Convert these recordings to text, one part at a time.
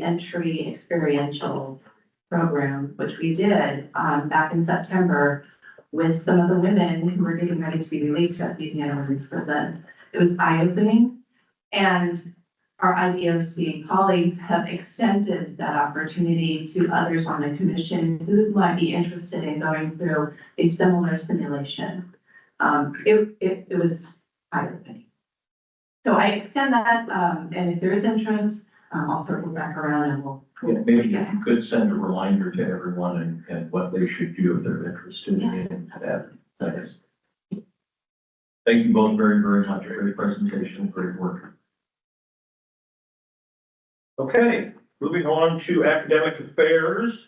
entry experiential program, which we did back in September with some of the women who were getting ready to be released at the Indiana Women's Prison. It was eye-opening, and our IDOC colleagues have extended that opportunity to others on the commission who might be interested in going through a similar simulation. It was eye-opening. So I extend that, and if there is interest, I'll circle back around and we'll. Yeah, maybe you could send a reminder to everyone and what they should do if they're interested in that. Thanks. Thank you both very, very much for your presentation. Great work. Okay, moving on to academic affairs.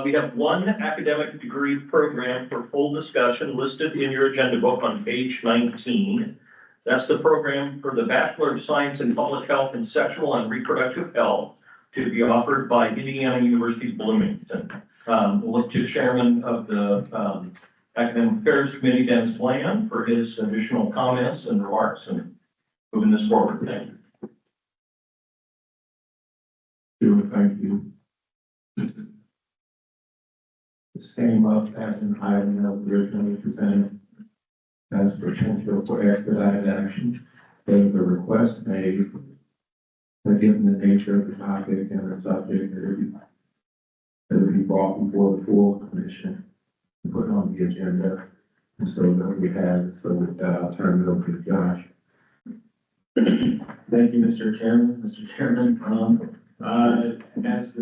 We have one academic degree program for full discussion listed in your agenda book on page 19. That's the program for the Bachelor of Science in Public Health and Sexual and Reproductive Health to be offered by Indiana University Bloomington. We'll look to the chairman of the Academic Affairs Committee, Dennis Bland, for his additional comments and remarks and moving this forward. Thank you. Thank you. This came up as an item that was originally presented as potential for expedited action. There was a request made, but given the nature of the topic and the subject, that it would be brought before the full commission and put on the agenda. And so that we had, so with that, I'll turn it over to Josh. Thank you, Mr. Chairman. Mr. Chairman, as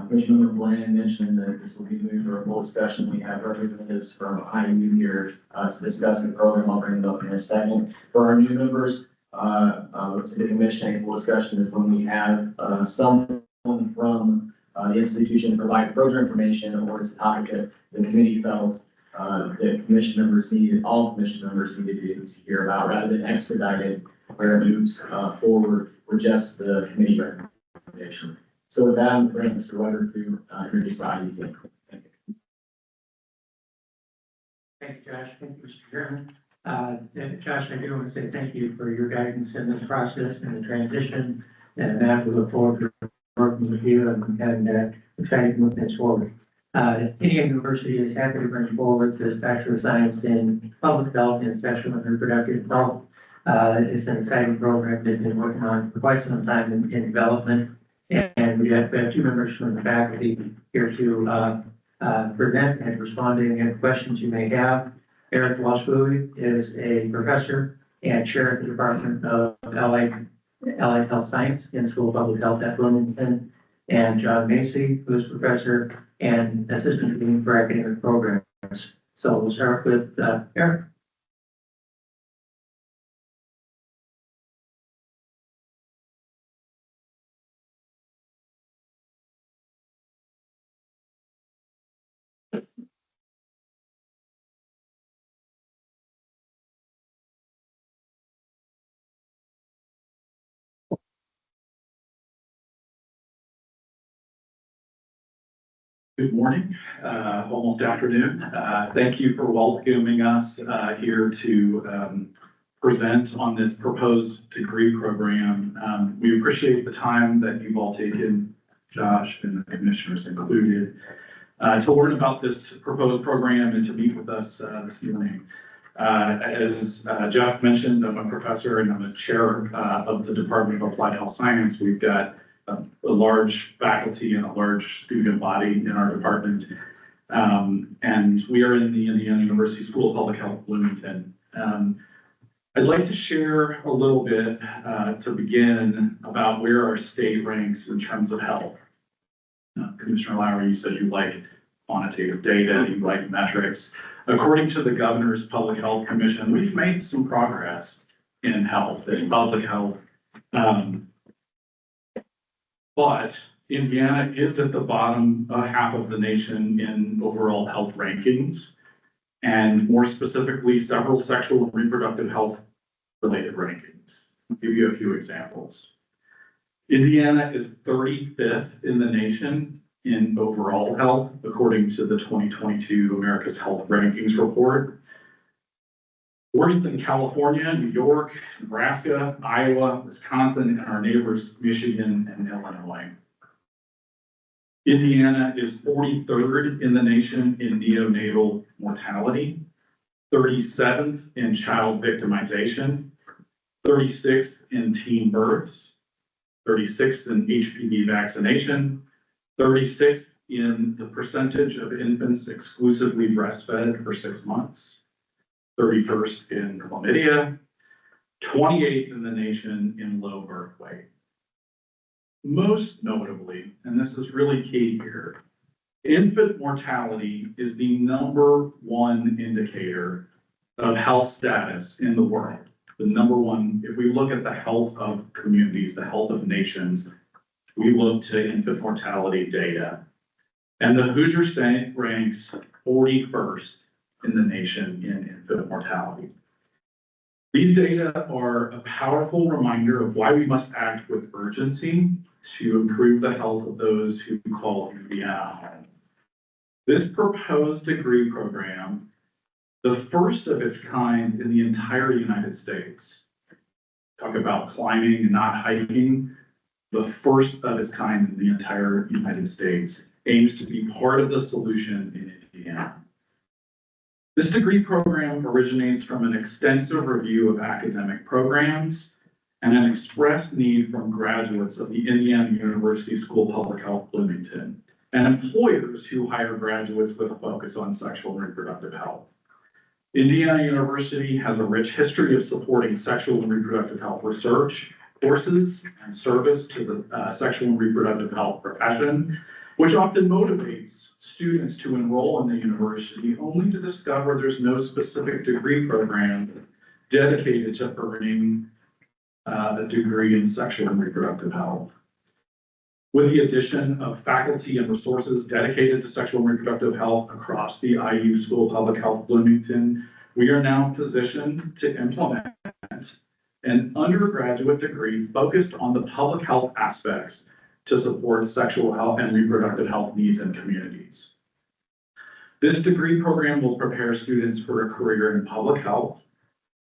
Commissioner Bland mentioned, that this will be moved for a full discussion. We have representatives from IU here to discuss the program. I'll bring it up in a second. For our new members to the commission, a full discussion is when we have someone from the institution provide further information or it's a topic that the committee felt that commission members needed, all commission members needed to hear about, rather than expedited where it moves forward or just the committee recommendation. So with that, I'm bringing Mr. Weber to introduce the IDC. Thank you. Thank you, Josh. Thank you, Mr. Chairman. And Josh, I do want to say thank you for your guidance in this process and the transition. And Matt, we look forward to working with you and excited to move things forward. Indiana University is happy to bring forward this Bachelor of Science in Public Health and Sexual and Reproductive Health. It's an exciting program they've been working on for quite some time in development. And we have two members from the faculty here to present and responding to questions you may have. Eric Walsh-Bowie is a professor and chair at the Department of Allied Health Science in the School of Public Health at Bloomington. And John Macy, who is professor and assistant dean for academic programs. So we'll start with Eric. Good morning, almost afternoon. Thank you for welcoming us here to present on this proposed degree program. We appreciate the time that you've all taken, Josh and the commissioners included, to learn about this proposed program and to meet with us this evening. As Jeff mentioned, I'm a professor and I'm a chair of the Department of Applied Health Science. We've got a large faculty and a large student body in our department. And we are in the Indiana University School of Public Health, Bloomington. I'd like to share a little bit to begin about where our state ranks in terms of health. Commissioner Lowry, you said you like quantitative data, you like metrics. According to the Governor's Public Health Commission, we've made some progress in health, in public health. But Indiana is at the bottom half of the nation in overall health rankings, and more specifically, several sexual and reproductive health related rankings. I'll give you a few examples. Indiana is 35th in the nation in overall health, according to the 2022 America's Health Rankings report. Worse than California, New York, Nebraska, Iowa, Wisconsin, and our neighbors, Michigan and Illinois. Indiana is 43rd in the nation in neonatal mortality, 37th in child victimization, 36th in teen births, 36th in HPV vaccination, 36th in the percentage of infants exclusively breastfed for 6 months, 31st in chlamydia, 28th in the nation in low birth weight. Most notably, and this is really key here, infant mortality is the #1 indicator of health status in the world. The #1, if we look at the health of communities, the health of nations, we look to infant mortality data. And the Hoosier State ranks 41st in the nation in infant mortality. These data are a powerful reminder of why we must act with urgency to improve the health of those who call Indiana home. This proposed degree program, the first of its kind in the entire United States. Talk about climbing and not hiking. The first of its kind in the entire United States aims to be part of the solution in Indiana. This degree program originates from an extensive review of academic programs and an expressed need from graduates of the Indiana University School of Public Health Bloomington and employers who hire graduates with a focus on sexual and reproductive health. Indiana University has a rich history of supporting sexual and reproductive health research, courses, and service to the sexual and reproductive health profession, which often motivates students to enroll in the university only to discover there's no specific degree program dedicated to earning a degree in sexual and reproductive health. With the addition of faculty and resources dedicated to sexual and reproductive health across the IU School of Public Health Bloomington, we are now positioned to implement an undergraduate degree focused on the public health aspects to support sexual health and reproductive health needs in communities. This degree program will prepare students for a career in public health,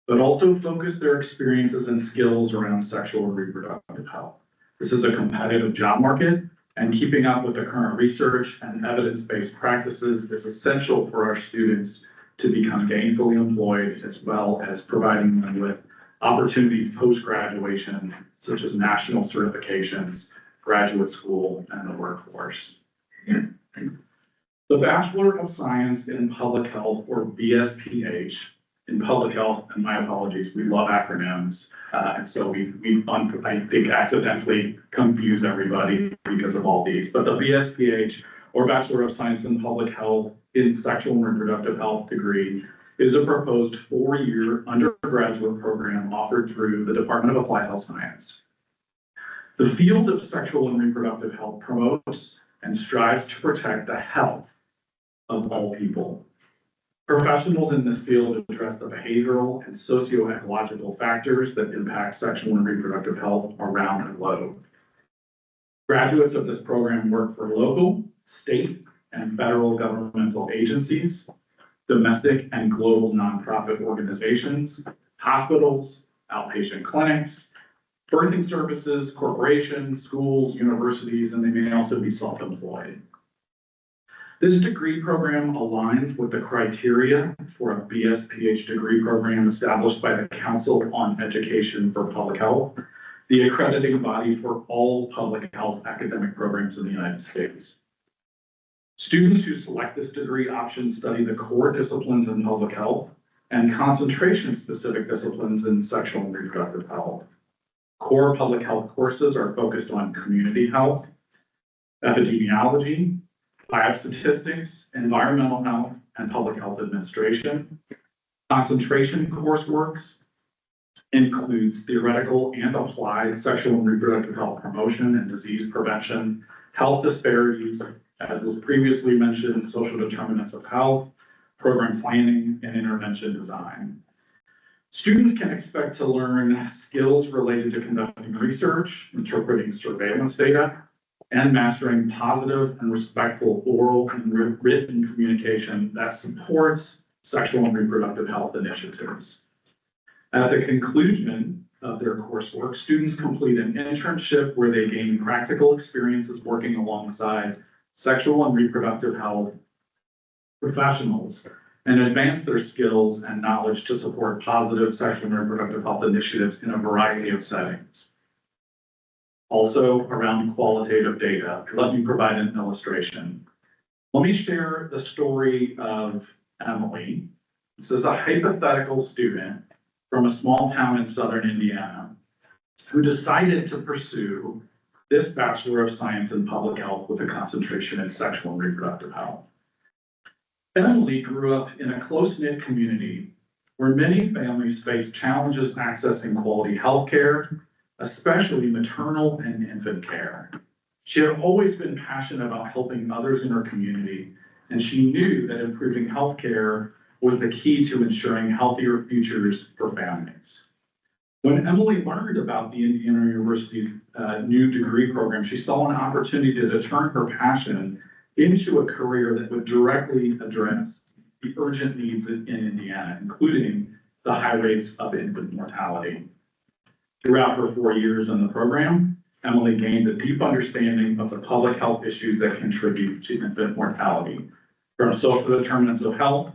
but also focus their experiences and skills around sexual and reproductive health. This is a competitive job market, and keeping up with the current research and evidence-based practices is essential for our students to become gainfully employed, as well as providing them with opportunities post-graduation, such as national certifications, graduate school, and the workforce. The Bachelor of Science in Public Health, or BSPH, in public health, and my apologies, we love acronyms. And so we I think accidentally confuse everybody because of all these, but the BSPH, or Bachelor of Science in Public Health in Sexual and Reproductive Health degree, is a proposed 4-year undergraduate program offered through the Department of Applied Health Science. The field of sexual and reproductive health promotes and strives to protect the health of all people. Professionals in this field address the behavioral and socio-ecological factors that impact sexual and reproductive health around the globe. Graduates of this program work for local, state, and federal governmental agencies, domestic and global nonprofit organizations, hospitals, outpatient clinics, birthing services, corporations, schools, universities, and they may also be self-employed. This degree program aligns with the criteria for a BSPH degree program established by the Council on Education for Public Health, the accrediting body for all public health academic programs in the United States. Students who select this degree option study the core disciplines in public health and concentration-specific disciplines in sexual and reproductive health. Core public health courses are focused on community health, epidemiology, biostatistics, environmental health, and public health administration. Concentration coursework includes theoretical and applied sexual and reproductive health promotion and disease prevention, health disparities, as was previously mentioned, social determinants of health, program planning, and intervention design. Students can expect to learn skills related to conducting research, interpreting surveillance data, and mastering positive and respectful oral and written communication that supports sexual and reproductive health initiatives. At the conclusion of their coursework, students complete an internship where they gain practical experiences working alongside sexual and reproductive health professionals and advance their skills and knowledge to support positive sexual and reproductive health initiatives in a variety of settings. Also, around qualitative data, let me provide an illustration. Let me share the story of Emily. This is a hypothetical student from a small town in southern Indiana who decided to pursue this Bachelor of Science in Public Health with a concentration in sexual and reproductive health. Emily grew up in a close-knit community where many families face challenges accessing quality health care, especially maternal and infant care. She had always been passionate about helping others in her community, and she knew that improving healthcare was the key to ensuring healthier futures for families. When Emily learned about the Indiana University's new degree program, she saw an opportunity to turn her passion into a career that would directly address the urgent needs in Indiana, including the high rates of infant mortality. Throughout her 4 years in the program, Emily gained a deep understanding of the public health issues that contribute to infant mortality, from social determinants of health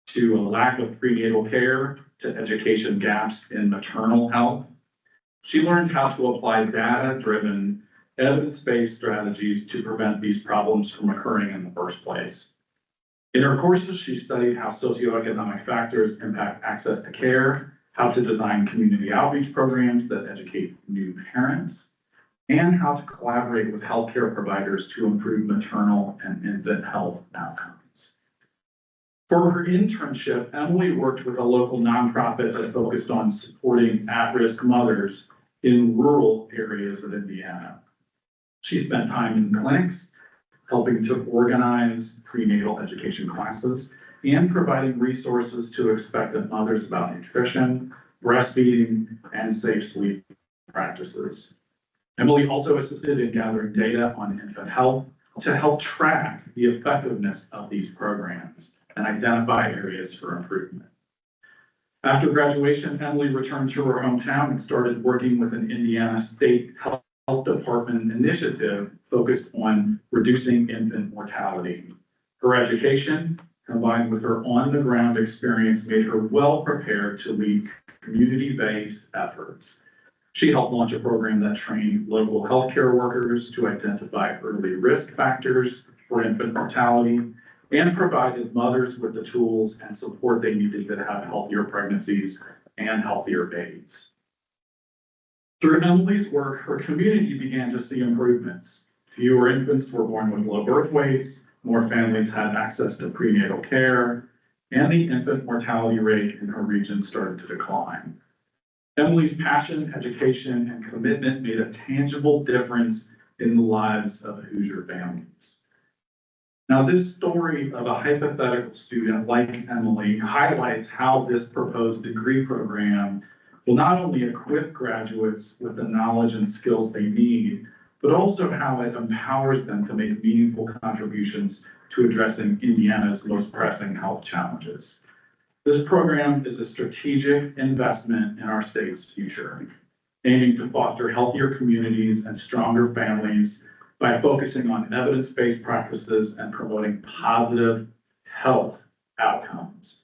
to a lack of prenatal care to education gaps in maternal health. She learned how to apply data-driven, evidence-based strategies to prevent these problems from occurring in the first place. In her courses, she studied how socioeconomic factors impact access to care, how to design community outreach programs that educate new parents, and how to collaborate with healthcare providers to improve maternal and infant health outcomes. For her internship, Emily worked with a local nonprofit that focused on supporting at-risk mothers in rural areas of Indiana. She spent time in clinics, helping to organize prenatal education classes and providing resources to expectant mothers about nutrition, breastfeeding, and safe sleep practices. Emily also assisted in gathering data on infant health to help track the effectiveness of these programs and identify areas for improvement. After graduation, Emily returned to her hometown and started working with an Indiana State Health Department initiative focused on reducing infant mortality. Her education, combined with her on-the-ground experience, made her well prepared to lead community-based efforts. She helped launch a program that trained local healthcare workers to identify early risk factors for infant mortality and provided mothers with the tools and support they needed to have healthier pregnancies and healthier babies. Through Emily's work, her community began to see improvements. Fewer infants were born with low birth weights, more families had access to prenatal care, and the infant mortality rate in her region started to decline. Emily's passion, education, and commitment made a tangible difference in the lives of Hoosier families. Now, this story of a hypothetical student like Emily highlights how this proposed degree program will not only equip graduates with the knowledge and skills they need, but also how it empowers them to make meaningful contributions to addressing Indiana's most pressing health challenges. This program is a strategic investment in our state's future, aiming to foster healthier communities and stronger families by focusing on evidence-based practices and promoting positive health outcomes.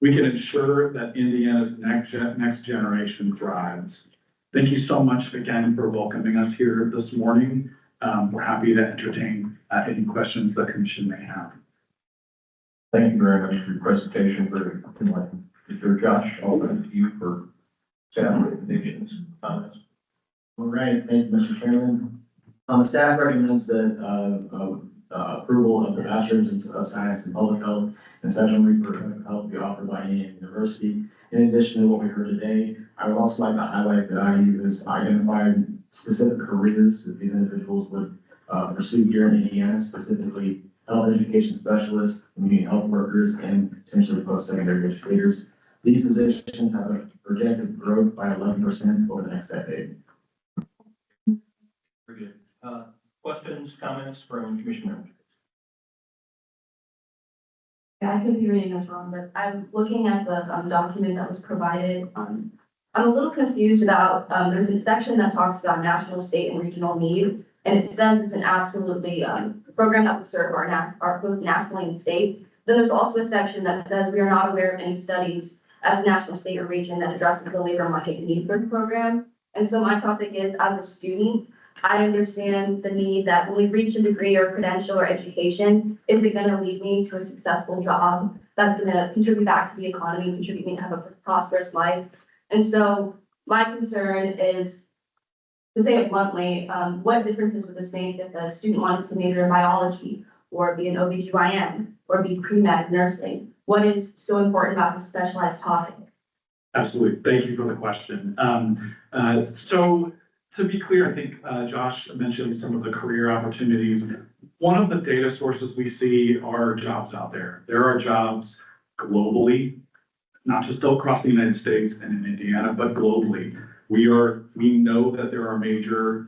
We can ensure that Indiana's next generation thrives. Thank you so much again for welcoming us here this morning. We're happy to entertain any questions the commission may have. Thank you very much for your presentation. Very enlightening. Mr. Josh, I'll turn to you for staff recommendations, comments. All right, thank you, Mr. Chairman. The staff recommends that approval of the Bachelor's of Science in Public Health and Sexual and Reproductive Health be offered by Indiana University. In addition to what we heard today, I would also like to highlight that IU has identified specific careers that these individuals would pursue here in Indiana, specifically health education specialists, community health workers, and essentially post-secondary educators. These positions have a projected growth by 11% over the next decade. Very good. Questions, comments from commission members? Yeah, I could be reading this wrong, but I'm looking at the document that was provided. I'm a little confused about, there's a section that talks about national, state, and regional need. And it says it's an absolutely, program that will serve our both nationally and state. Then there's also a section that says we are not aware of any studies at the national, state, or region that addresses the labor market need for the program. And so my topic is, as a student, I understand the need that when we reach a degree or credential or education, is it gonna lead me to a successful job that's gonna contribute back to the economy, contribute me to have a prosperous life? And so my concern is, to say it bluntly, what differences would this make if a student wanted to major in biology or be an OBGYN or be pre-med nursing? What is so important about this specialized topic? Absolutely. Thank you for the question. So to be clear, I think Josh mentioned some of the career opportunities. One of the data sources we see are jobs out there. There are jobs globally, not just across the United States and in Indiana, but globally. We know that there are major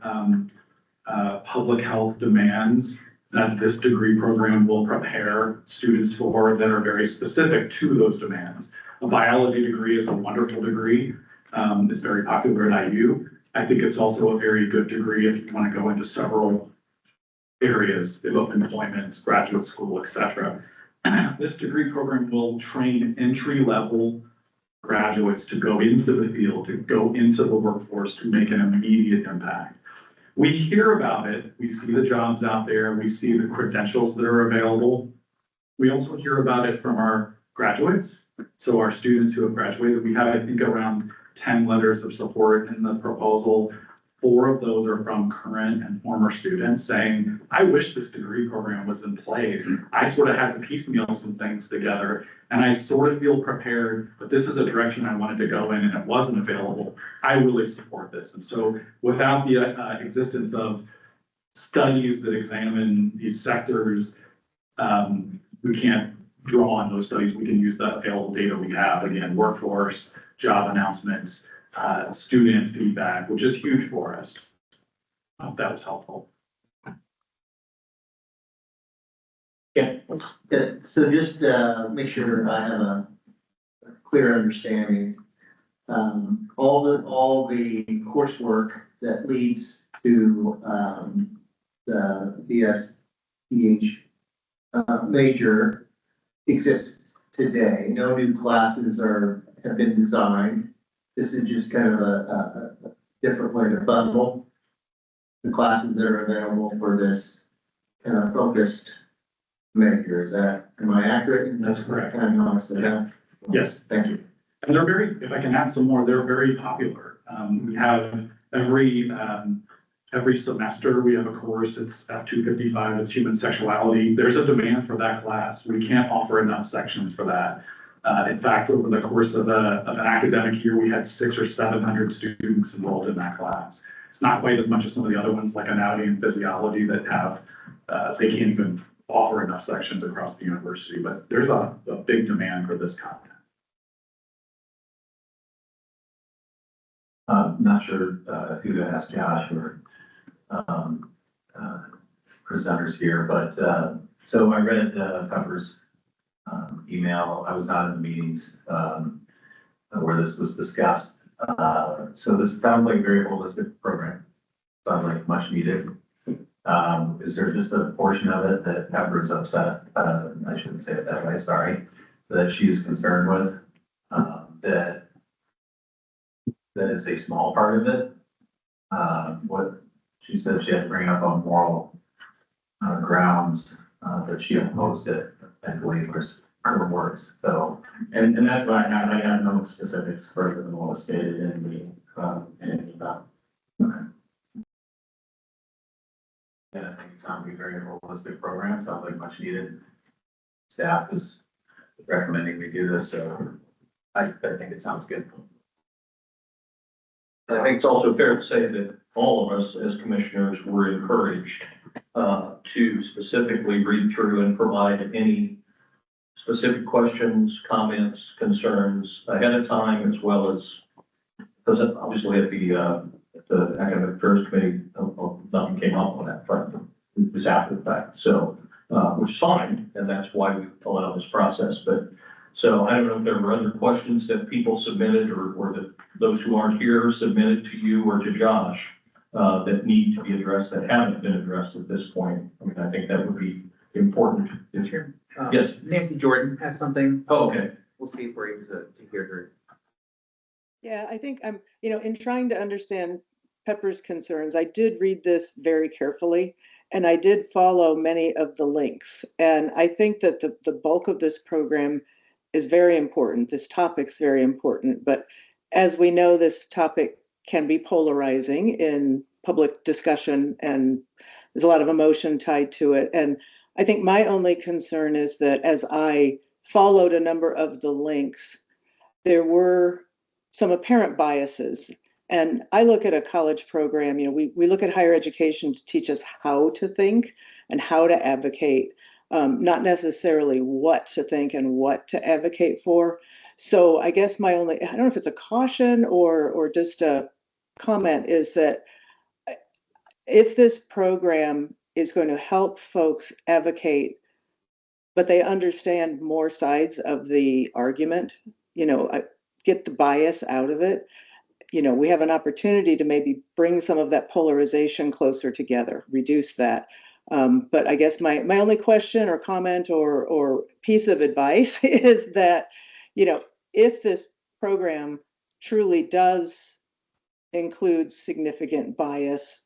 public health demands that this degree program will prepare students for that are very specific to those demands. A biology degree is a wonderful degree. It's very popular at IU. I think it's also a very good degree if you want to go into several areas of employment, graduate school, et cetera. This degree program will train entry-level graduates to go into the field, to go into the workforce, to make an immediate impact. We hear about it, we see the jobs out there, we see the credentials that are available. We also hear about it from our graduates. So our students who have graduated, we have, I think, around 10 letters of support in the proposal. 4 of those are from current and former students saying, I wish this degree program was in place. I sort of had to piecemeal some things together and I sort of feel prepared, but this is a direction I wanted to go in and it wasn't available. I really support this. And so without the existence of studies that examine these sectors, we can't draw on those studies. We can use the available data we have, again, workforce, job announcements, student feedback, which is huge for us. I hope that was helpful. Yeah. So just make sure I have a clear understanding. All the coursework that leads to the BSPH major exists today. No new classes have been designed. This is just kind of a different way to bundle the classes that are available for this kind of focused major. Am I accurate? That's correct. Kind of honestly, yeah. Yes. Thank you. And they're very, if I can add some more, they're very popular. We have every semester, we have a course, it's at 255, it's human sexuality. There's a demand for that class. We can't offer enough sections for that. In fact, over the course of an academic year, we had 600 or 700 students enrolled in that class. It's not quite as much as some of the other ones like anatomy and physiology that have, they can't even offer enough sections across the university, but there's a big demand for this content. Not sure who to ask, Josh or presenters here, but so I read Tucker's email. I was not in the meetings where this was discussed. So this sounds like a very holistic program. Sounds like much needed. Is there just a portion of it that Pepper is upset? I shouldn't say it that way, sorry, that she is concerned with, that is a small part of it. What she said she had to bring up on moral grounds that she opposed it, I believe was her words. So, And that's why I have no specifics further than what was stated in the, and I think it sounds like a very holistic program, sounds like much needed. Staff is recommending we do this, so I think it sounds good. I think it's also fair to say that all of us as commissioners were encouraged to specifically read through and provide any specific questions, comments, concerns ahead of time, as well as, because obviously at the Academic Affairs Committee, nothing came up on that front. It was after the fact, so, which is fine, and that's why we allow this process. But, so I don't know if there were other questions that people submitted or that those who aren't here submitted to you or to Josh that need to be addressed that haven't been addressed at this point. I mean, I think that would be important. Sure. Yes. Nancy Jordan has something. Oh, okay. We'll see if we're able to hear her. Yeah, I think I'm, in trying to understand Pepper's concerns, I did read this very carefully and I did follow many of the links. And I think that the bulk of this program is very important. This topic's very important. But as we know, this topic can be polarizing in public discussion and there's a lot of emotion tied to it. And I think my only concern is that as I followed a number of the links, there were some apparent biases. And I look at a college program, we look at higher education to teach us how to think and how to advocate, not necessarily what to think and what to advocate for. So I guess I don't know if it's a caution or just a comment, is that if this program is going to help folks advocate, but they understand more sides of the argument, get the bias out of it, we have an opportunity to maybe bring some of that polarization closer together, reduce that. But I guess my only question or comment or piece of advice is that, if this program truly does include significant bias,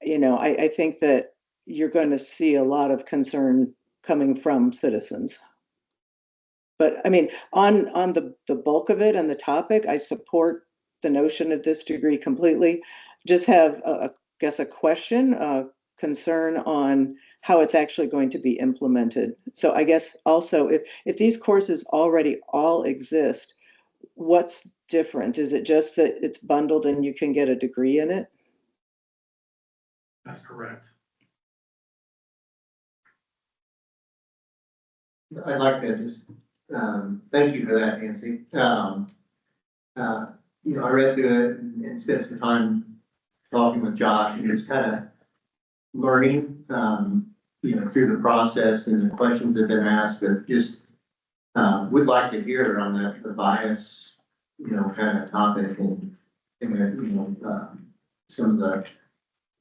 I think that you're going to see a lot of concern coming from citizens. But I mean, on the bulk of it and the topic, I support the notion of this degree completely. Just have, a question, a concern on how it's actually going to be implemented. So I guess also, if these courses already all exist, what's different? Is it just that it's bundled and you can get a degree in it? That's correct. I'd like to just, thank you for that, Nancy. I read through it and spent some time talking with Josh and just kind of learning, through the process and the questions that have been asked, but just, would like to hear on the bias, kind of topic and some of the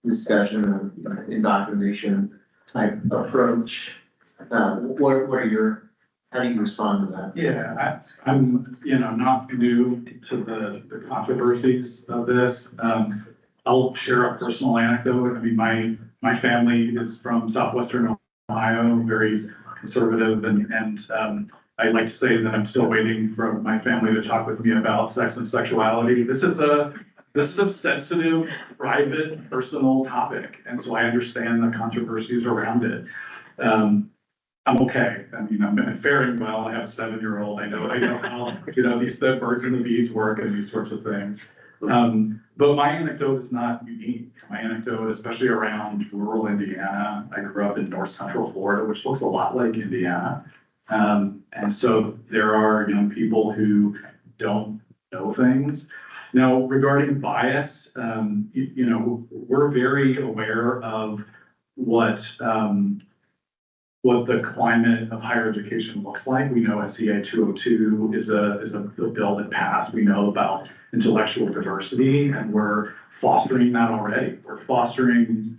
discussion of indoctrination type approach. How do you respond to that? Yeah, I'm, not new to the controversies of this. I'll share a personal anecdote. I mean, my family is from Southwestern Ohio, very conservative, and I like to say that I'm still waiting for my family to talk with me about sex and sexuality. This is a sensitive, private, personal topic, and so I understand the controversies around it. I'm okay. I mean, I'm faring well. I have a 7-year-old. I know how, the birds and the bees work and these sorts of things. But my anecdote is not unique. My anecdote, especially around rural Indiana, I grew up in north central Florida, which looks a lot like Indiana. And so there are young people who don't know things. Now, regarding bias, we're very aware of what the climate of higher education looks like. We know SEA 202 is a bill that passed. We know about intellectual diversity, and we're fostering that already. We're fostering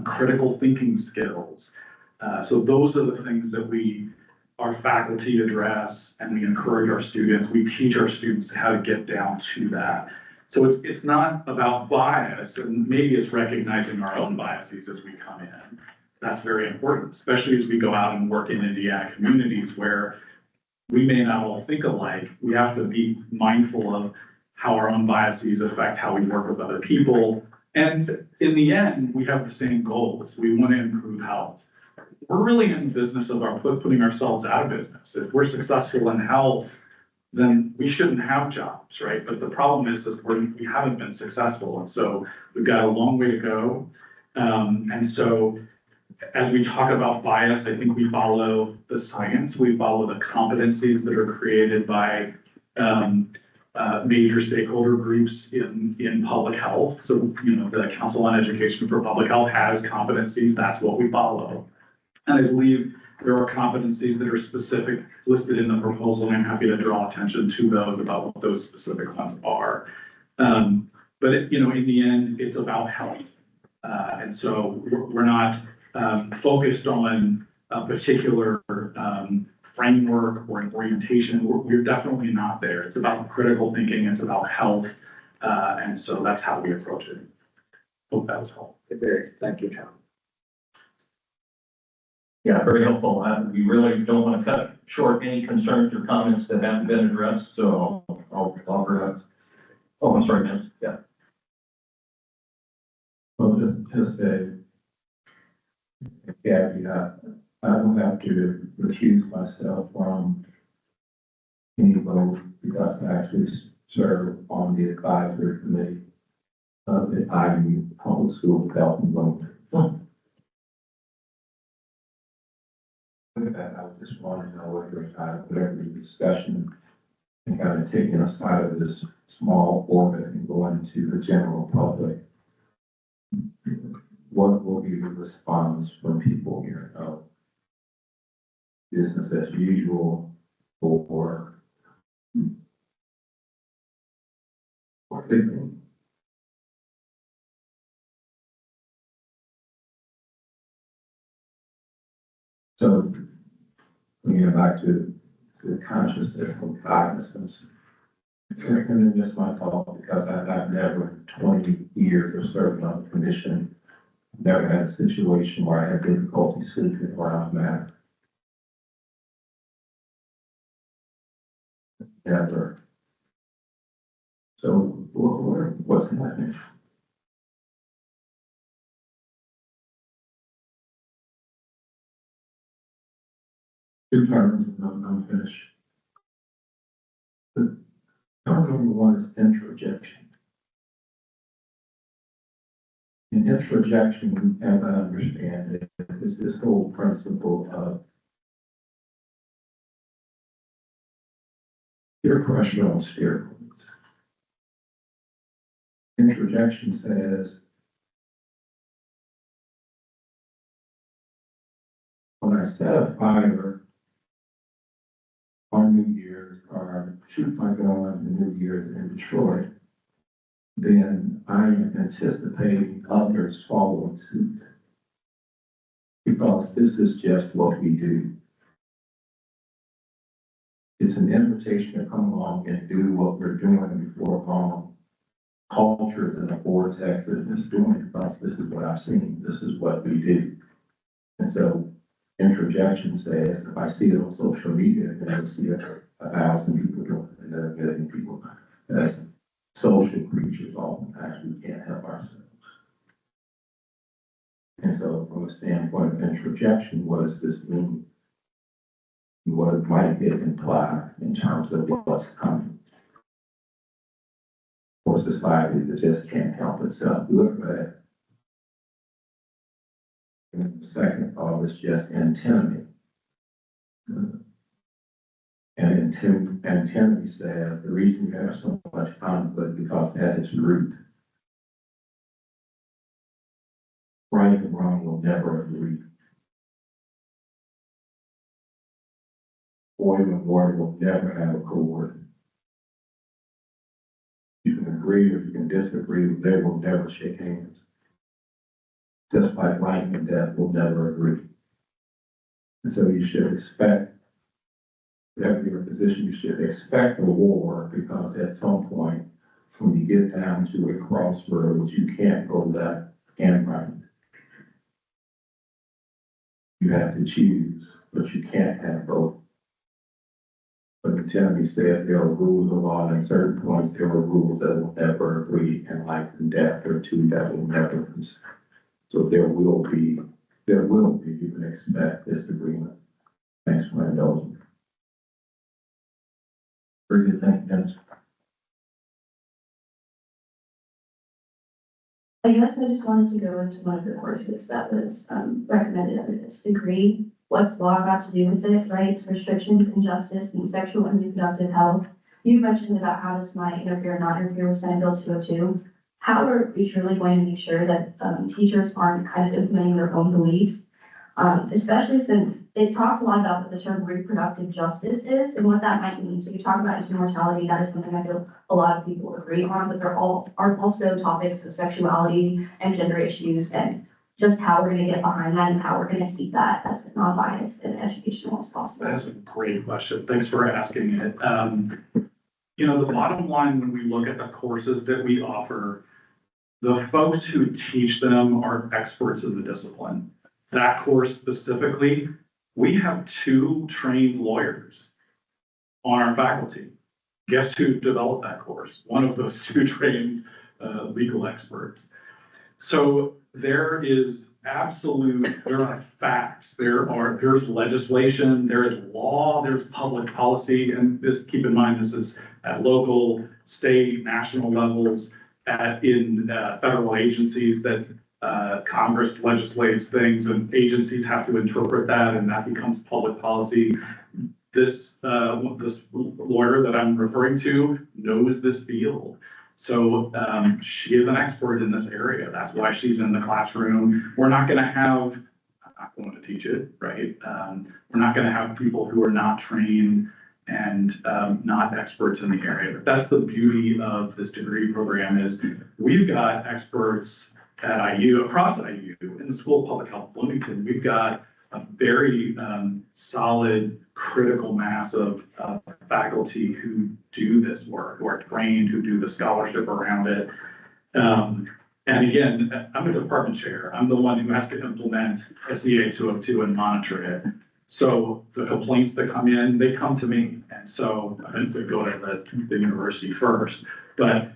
critical thinking skills. So those are the things that our faculty address, and we encourage our students. We teach our students how to get down to that. So it's not about bias, and maybe it's recognizing our own biases as we come in. That's very important, especially as we go out and work in Indiana communities where we may not all think alike. We have to be mindful of how our own biases affect how we work with other people. And in the end, we have the same goals. We want to improve health. We're really in the business of putting ourselves out of business. If we're successful in health, then we shouldn't have jobs, right? But the problem is we haven't been successful. And so we've got a long way to go. And so as we talk about bias, I think we follow the science, we follow the competencies that are created by major stakeholder groups in public health. So, the Council on Education for Public Health has competencies, that's what we follow. And I believe there are competencies that are specific listed in the proposal, and I'm happy to draw attention to those about what those specific ones are. But in the end, it's about health. And so we're not focused on a particular framework or an orientation. We're definitely not there. It's about critical thinking. It's about health. And so that's how we approach it. Hope that was helpful. Thank you, John. Yeah, very helpful. We really don't want to cut short any concerns or comments that haven't been addressed, so I'll offer up. Oh, I'm sorry, man. Yeah. Well, just a caveat, I don't have to recuse myself from any vote because I actually serve on the advisory committee of the IU Public School Health and Wellness. With that, I just want to know whether the discussion and kind of taking us out of this small orbit and going into the general public. What will be the response from people here? Business as usual or thinking? So, back to consciousness and cognizance. And then just my thought, because I've never 20 years of serving on the commission, never had a situation where I had difficulty sleeping around matter. Never. So what's happening? Two terms and I'm finished. Term number one is introjection. And introjection, as I understand it, is this whole principle of peer pressure on steroids. Introjection says, when I set a fire on New Year's or shoot my gun on New Year's in Detroit, then I am anticipating others following suit. Because this is just what we do. It's an invitation to come along and do what we're doing before long. Culture is in a vortex that is doing because this is what I've seen. This is what we do. And so introjection says, if I see it on social media, then I see 1,000 people doing it, and then 1 million people. That's social creatures oftentimes we can't help ourselves. And so from a standpoint of introjection, what does this mean? What might it imply in terms of what's coming? For a society that just can't help itself, good or bad. And the second thought is just antinomy. And antinomy says the reason you have so much conflict because at its root, right and wrong will never agree. Boy and word will never have a accord. You can agree or you can disagree, but they will never shake hands. Just like life and death will never agree. And so you should expect, whatever your position, you should expect a war because at some point, when you get down to a crossroads, you can't go left and right. You have to choose, but you can't have both. But the Timothy says there are rules of law, and at certain points there are rules that will never agree, and life and death are two that will never agree. So there will be, you can expect disagreement. Thanks for indulging. Very good, thank you, Dennis. I guess I just wanted to go into one of the courses that was recommended under this degree. What's law got to do with it, rights, restrictions, injustice, and sexual and reproductive health? You mentioned about how this might interfere or not interfere with Senate Bill 202. How are we truly going to make sure that teachers aren't kind of implementing their own beliefs? Especially since it talks a lot about what the term reproductive justice is and what that might mean. So you talk about infant mortality, that is something I feel a lot of people agree on, but there are also topics of sexuality and gender issues and just how we're gonna get behind that and how we're gonna keep that as non-biased and educational as possible. That's a great question. Thanks for asking it. You know, the bottom line, when we look at the courses that we offer, the folks who teach them are experts in the discipline. That course specifically, we have 2 trained lawyers on our faculty. Guess who developed that course? One of those 2 trained legal experts. So there are facts, there's legislation, there's law, there's public policy, and this, keep in mind, this is at local, state, national levels, in federal agencies that Congress legislates things and agencies have to interpret that and that becomes public policy. This lawyer that I'm referring to knows this field. So she is an expert in this area. That's why she's in the classroom. I'm not going to teach it, right? We're not going to have people who are not trained and not experts in the area. But that's the beauty of this degree program is we've got experts at IU, across IU, in the School of Public Health Bloomington. We've got a very solid critical mass of faculty who do this work, who are trained, who do the scholarship around it. And again, I'm a department chair. I'm the one who has to implement SEA 202 and monitor it. So the complaints that come in, they come to me. And so I think we go to the university first. But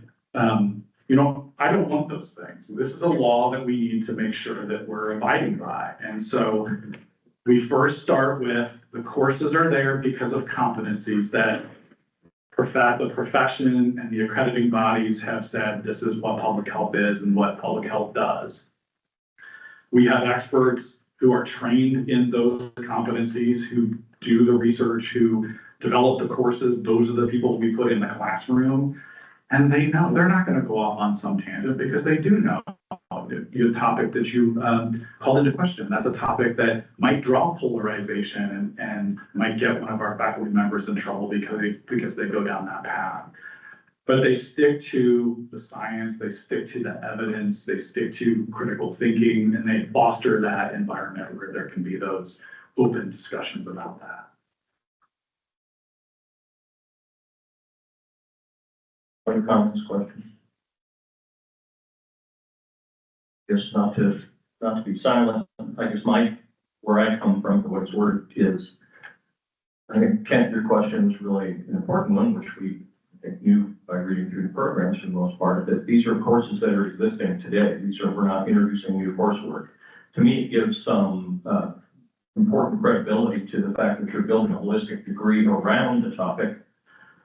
you know, I don't want those things. This is a law that we need to make sure that we're abiding by. And so we first start with the courses are there because of competencies that the profession and the accrediting bodies have said this is what public health is and what public health does. We have experts who are trained in those competencies, who do the research, who develop the courses. Those are the people we put in the classroom. And they know they're not going to go off on some tangent because they do know the topic that you called into question. That's a topic that might draw polarization and might get one of our faculty members in trouble because they go down that path. But they stick to the science, they stick to the evidence, they stick to critical thinking, and they foster that environment where there can be those open discussions about that. Any comments, questions? Just not to be silent. I guess where I come from, for what it's worth, is I think, Kent, your question is really an important one, which we knew by reading through the programs for the most part, that these are courses that are existing today. We're not introducing new coursework. To me, it gives some important credibility to the fact that you're building a holistic degree around the topic,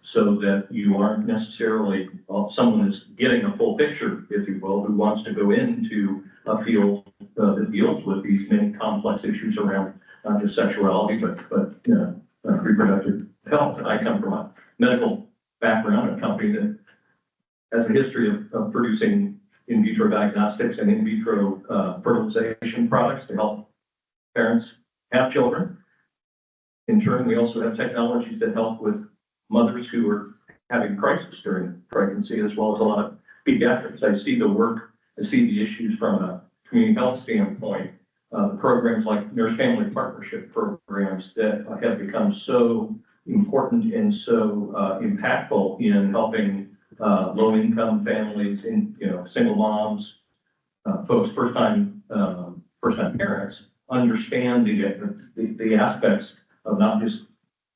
so that you aren't necessarily, someone is getting a full picture, if you will, who wants to go into a field that deals with these many complex issues around not just sexuality, but reproductive health. I come from a medical background, a company that has a history of producing in vitro diagnostics and in vitro fertilization products to help parents have children. In turn, we also have technologies that help with mothers who are having crisis during pregnancy, as well as a lot of pediatrics. I see the work, I see the issues from a community health standpoint, programs like nurse family partnership programs that have become so important and so impactful in helping low income families, single moms, folks, first time parents, understand the aspects of not just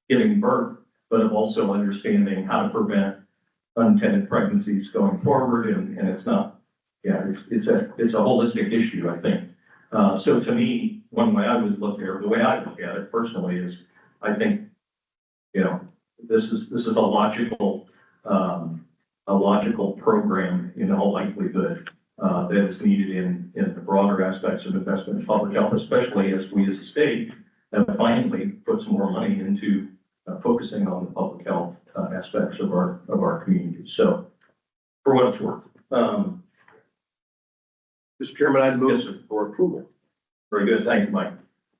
giving birth, but of also understanding how to prevent unintended pregnancies going forward. And it's not, it's a holistic issue, I think. So to me, one way I would look there, the way I look at it personally is, I think, this is a logical program in all likelihood that is needed in the broader aspects of investment in public health, especially as we as a state have finally put some more money into focusing on the public health aspects of our community. So, for what it's worth. Mr. Chairman, I'd move for approval. Very good. Thank you, Mike.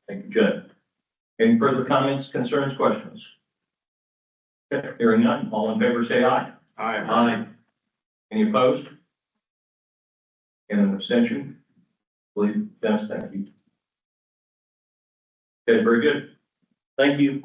Thank you, Jed. Any further comments, concerns, questions? Okay, hearing none, all in favor say aye. Aye. Any opposed? And an abstention? Believe, Dennis, thank you. Okay, very good. Thank you.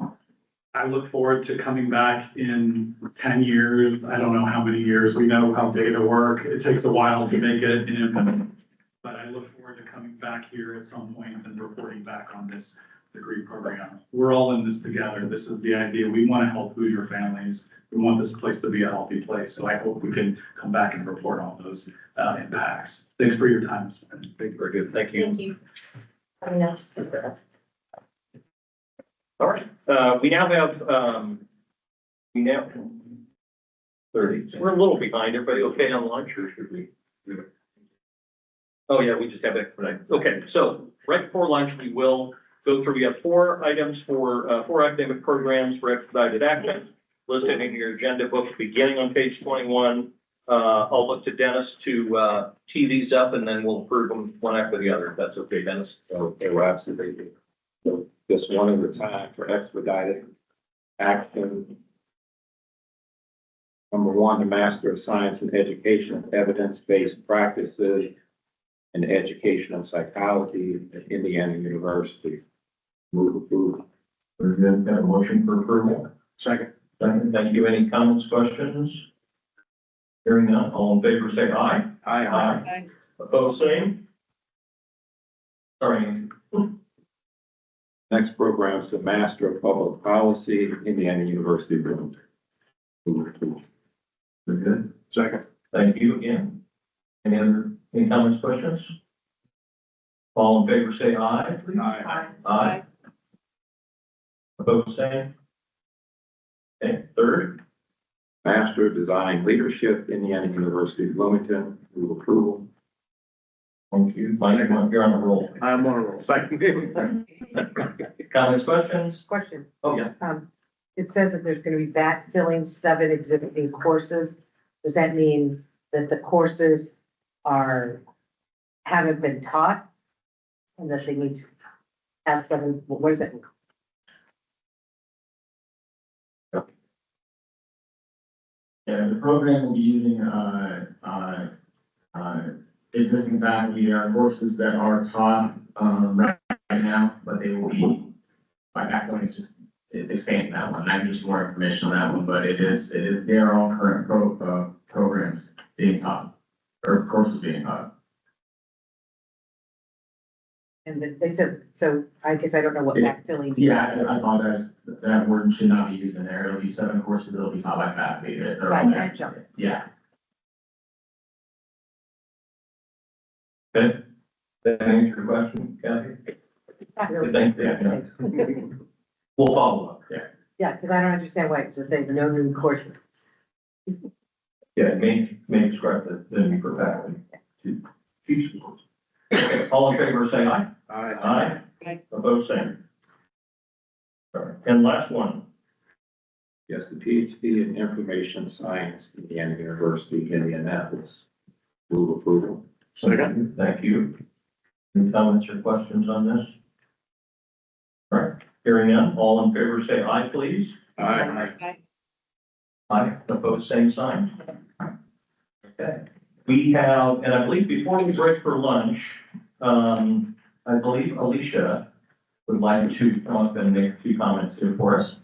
I look forward to coming back in 10 years. I don't know how many years. We know how data work. It takes a while to make it implement. But I look forward to coming back here at some point and reporting back on this degree program. We're all in this together. This is the idea. We want to help Hoosier families. We want this place to be a healthy place. So I hope we can come back and report on those impacts. Thanks for your time this morning. Very good. Thank you. Thank you. I mean, that's super. All right, we now have, 30. We're a little behind. Everybody okay on lunch or should we? Oh, yeah, we just have expedite. Okay, so right before lunch, we will go through, we have 4 items for, 4 academic programs for expedited action listed in your agenda book, beginning on page 21. I'll look to Dennis to, tee these up and then we'll approve them one after the other. If that's okay, Dennis. Okay, well, absolutely. So just one at a time for expedited action. Number 1, the Master of Science in Education, Evidence-Based Practices in Educational Psychology at Indiana University. Move approval. Very good. Got a motion for approval. Second. Second. Thank you. Any comments, questions? Hearing none, all in favor say aye. Aye. Aye. Opposed, same. Sorry. Next program is the Master of Public Policy, Indiana University. Move approval. Very good. Second. Thank you again. Any comments, questions? All in favor say aye. please. Aye. Aye. Opposed, same. Okay, third. Master of Design Leadership, Indiana University Bloomington. Move approval. Thank you. Mike, you're on the roll. I'm on a roll. Second. Comments, questions? Question. Oh, yeah. It says that there's gonna be backfilling 7 existing courses. Does that mean that the courses haven't been taught? And that they need to have 7, what does that mean? Yeah, the program will be using, existing faculty. There are courses that are taught, right now, but they will be, by backfilling, it's just expanding that one. I can get you more information on that one, but they are all current programs being taught, or courses being taught. And they said, so I guess I don't know what backfilling. Yeah, I apologize. That word should not be used in there. It'll be 7 courses that'll be taught by faculty. They're all Right, there. adjunct. Yeah. Okay. That answer your question, Kathy? Not really. Thank you. We'll follow up. Yeah, because I don't understand why it's a thing, no new courses. Yeah, it may describe the need for faculty to teach the course. Okay, all in favor, say aye. Aye. Aye. Opposed, same. All right, and last one. Yes, the PhD in Information Science, Indiana University, Indianapolis. Move approval. Second. Thank you. Any comments or questions on this? All right, hearing none, all in favor, say aye, please. Aye. Aye, opposed, same sign. Okay, we have, and I believe before we break for lunch, I believe Alicia would like to come up and make a few comments here for us.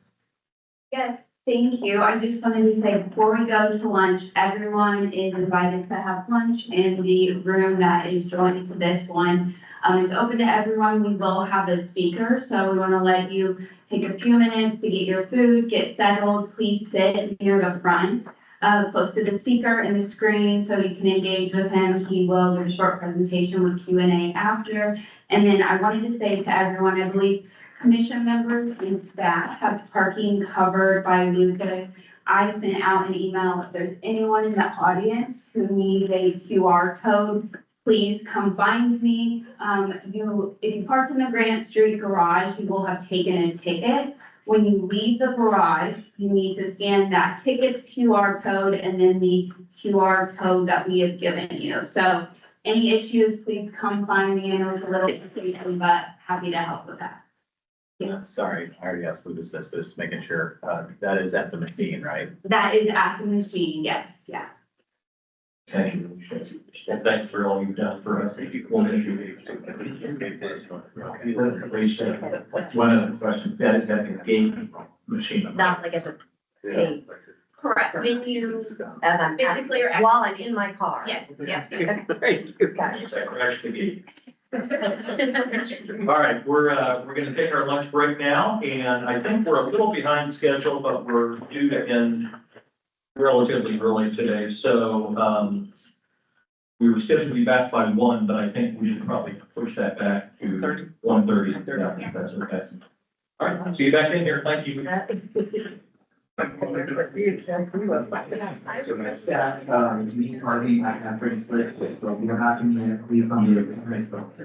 Yes, thank you. I just wanted to say, before we go to lunch, everyone is invited to have lunch in the room that is joining to this one. It's open to everyone. We will have a speaker, so we want to let you take a few minutes to get your food, get settled. Please sit near the front, close to the speaker and the screen, so you can engage with him. He will give a short presentation with Q&A after. And then I wanted to say to everyone, I believe commission members and staff have parking covered by Lucas. I sent out an email. If there's anyone in the audience who needs a QR code, please come find me. If you parked in the Grant Street garage, you will have taken a ticket. When you leave the garage, you need to scan that ticket's QR code and then the QR code that we have given you. So any issues, please come find me. I know it's a little confusing, but happy to help with that. Sorry, I already asked who this is, but just making sure, that is at the McKean, right? That is at the machine, yes, yeah. Thank you. And thanks for all you've done for us. We'll miss you. One other question, that is at the gate machine. Not like at the pay, Correct, then you as I'm, physically or. while I'm in my car. Yes, yeah. Thank you. Got it. Crash the gate. All right, we're gonna take our lunch break now, and I think we're a little behind schedule, but we're due to end relatively early today, so, we were scheduled to be back by 1, but I think we should probably push that back to 1:30. Yeah, that's what that's. All right, see you back in here. Thank you. Me, Harvey, I have bracelets, so if you don't have to, please come here, bracelets.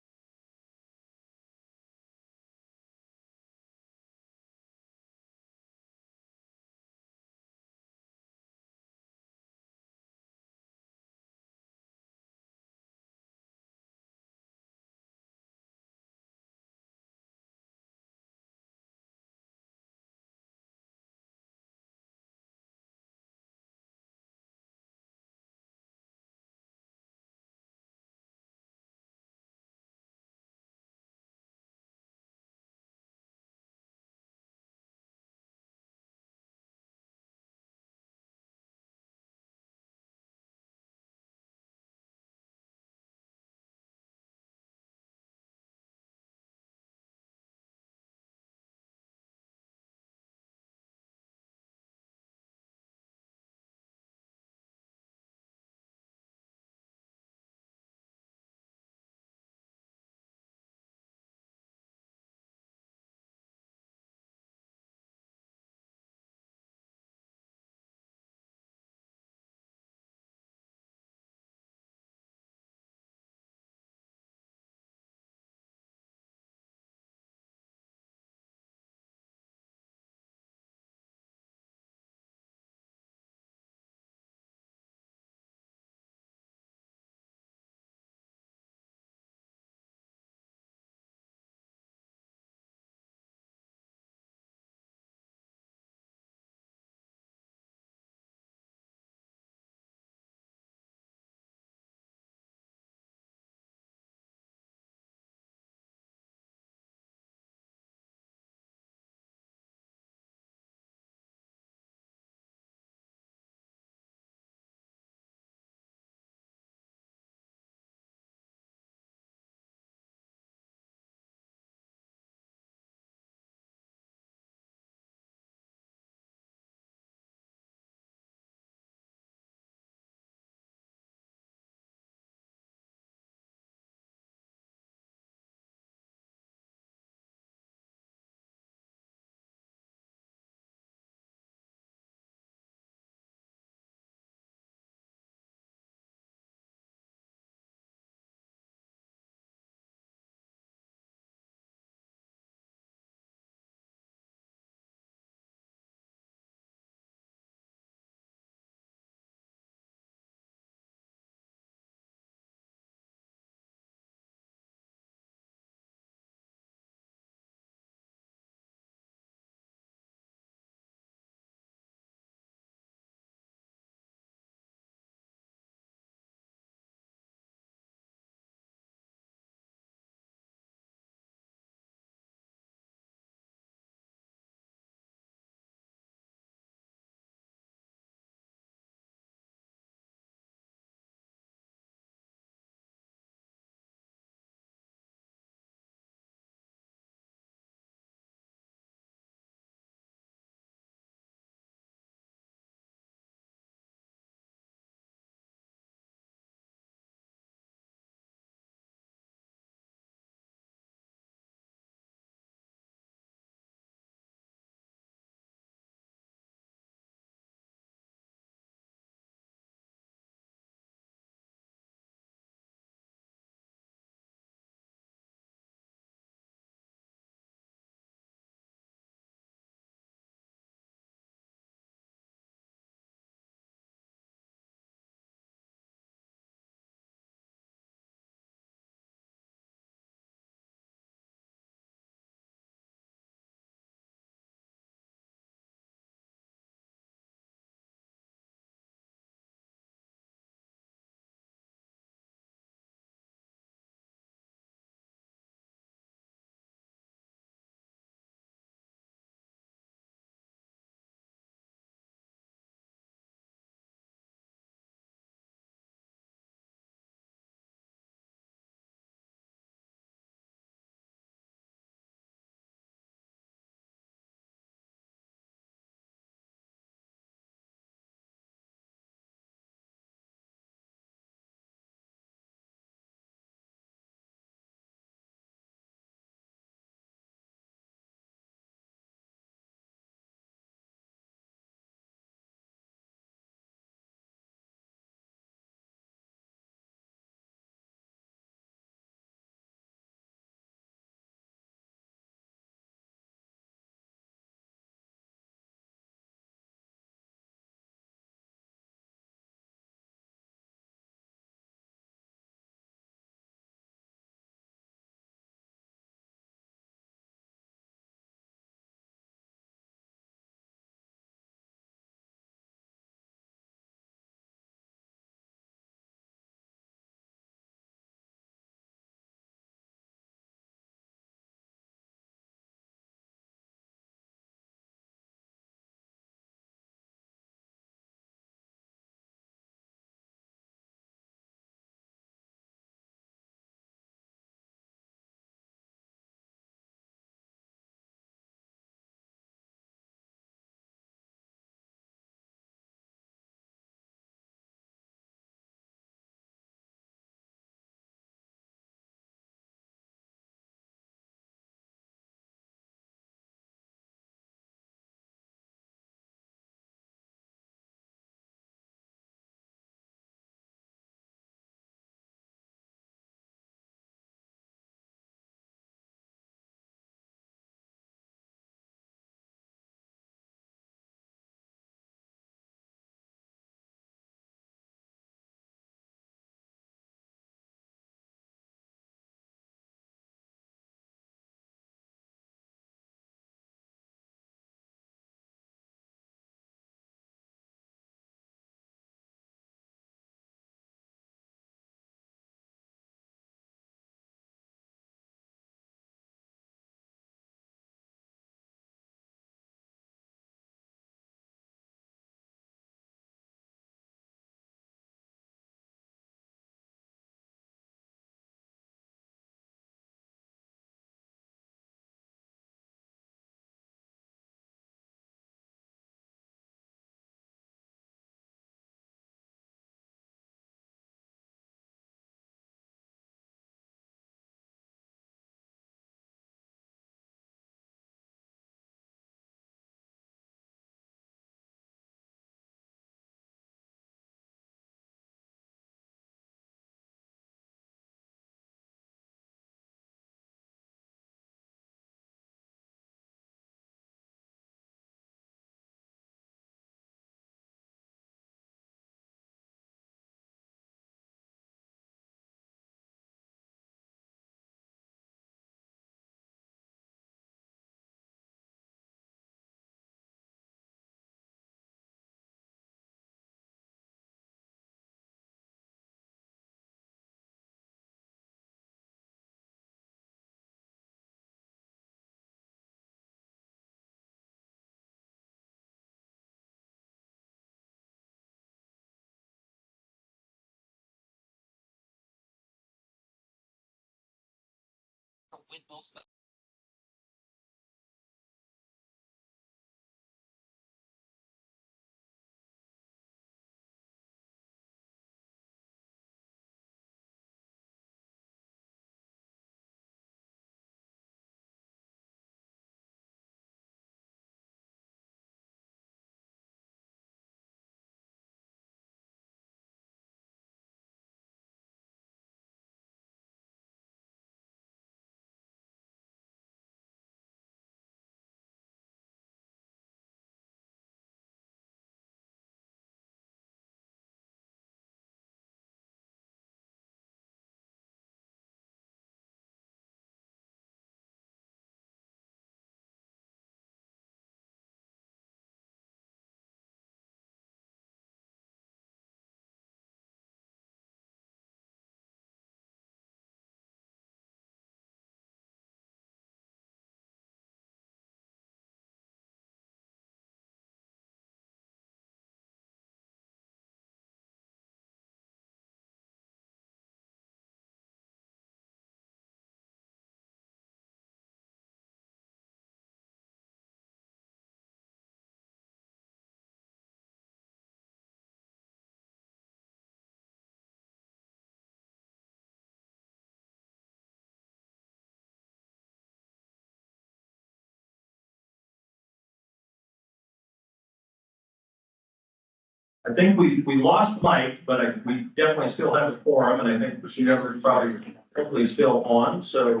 I think we lost Mike, but we definitely still have a forum, and I think the is probably hopefully still on. So,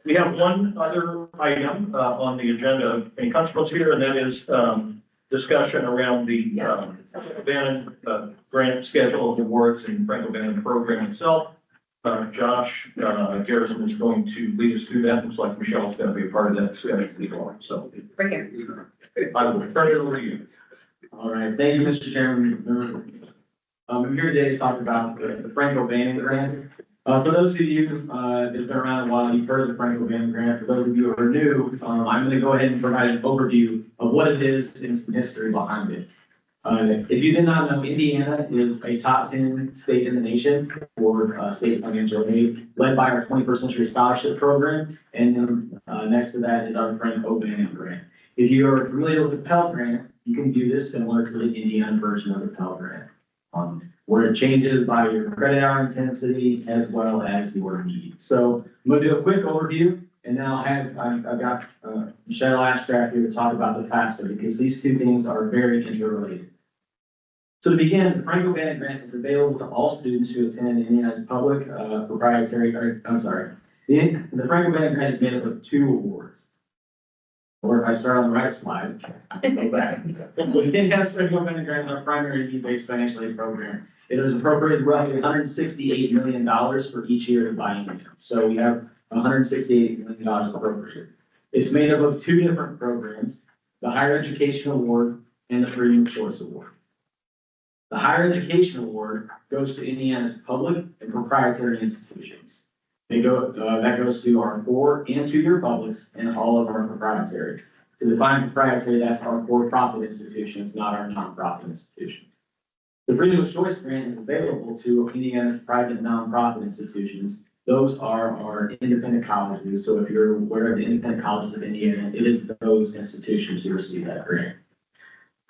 we have one other item, on the agenda, and Constable here, and that is, discussion around the, Bannon, grant schedule of awards and Franco Bannon program itself. Josh, Garrison is going to lead us through that. Looks like Michelle's gonna be a part of that schedule, so. Right here. I will turn it over to you. All right, thank you, Mr. Chairman. I'm here today to talk about the Franco Bannon grant. For those of you that have been around a while, you've heard of the Franco Bannon grant. For those of you who are new, I'm going to go ahead and provide an overview of what it is and some history behind it. If you did not know, Indiana is a top 10 state in the nation for state financial aid, led by our 21st Century Scholarship Program. And then next to that is our Franco Bannon grant. If you are familiar with the Pell Grant, you can view this similar to the Indiana version of the Pell Grant, where it changes by your credit hour intensity as well as your need. So I'm going to do a quick overview, and then I've got Michelle Ashcraft here to talk about the FAFSA, because these two things are very interrelated. So to begin, the Franco Bannon grant is available to all students who attend Indiana's public proprietary, I'm sorry, the Franco Bannon grant is made up of 2 awards. Or if I start on the right slide, go back. Indiana's Franco Bannon grant is our primary need-based financial aid program. It is appropriated roughly $168 million for each year of biennium. So we have $168 million appropriated. It's made up of 2 different programs, the Higher Education Award and the Freedom of Choice Award. The Higher Education Award goes to Indiana's public and proprietary institutions. That goes to our 4 and 2-year publics and all of our proprietary. To define proprietary, that's our for-profit institutions, not our nonprofit institutions. The Freedom of Choice grant is available to Indiana's private nonprofit institutions. Those are our independent colleges. So if you're aware of the independent colleges of Indiana, it is those institutions who receive that grant.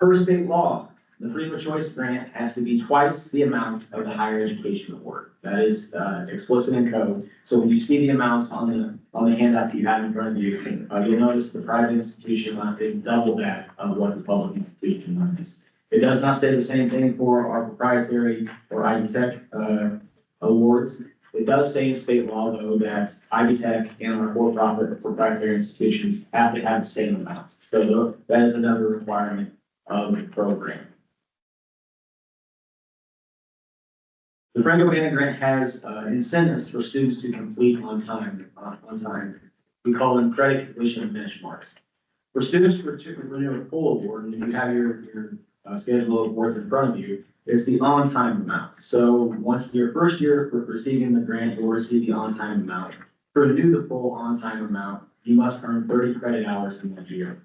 Per state law, the Freedom of Choice grant has to be twice the amount of the Higher Education Award. That is explicit in code. So when you see the amounts on the handout that you have in front of you, you'll notice the private institution amount is double that of what the public institution amount is. It does not say the same thing for our proprietary or Ivy Tech awards. It does say in state law, though, that Ivy Tech and our for-profit proprietary institutions have to have the same amount. So that is another requirement of the program. The Franco Bannon grant has incentives for students to complete on time. We call them credit completion benchmarks. For students who renew a full award, and if you have your schedule of awards in front of you, it's the on-time amount. So once your first year for receiving the grant, you'll receive the on-time amount. To renew the full on-time amount, you must earn 30 credit hours in that year.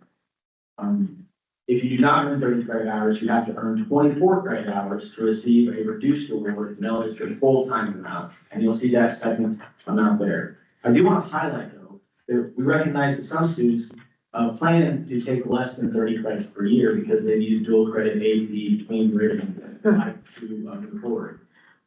If you do not earn 30 credit hours, you have to earn 24 credit hours to receive a reduced award known as the full-time amount. And you'll see that second amount there. I do want to highlight though, that we recognize that some students plan to take less than 30 credits per year because they've used dual credit AP, Cambridge, and like to move forward.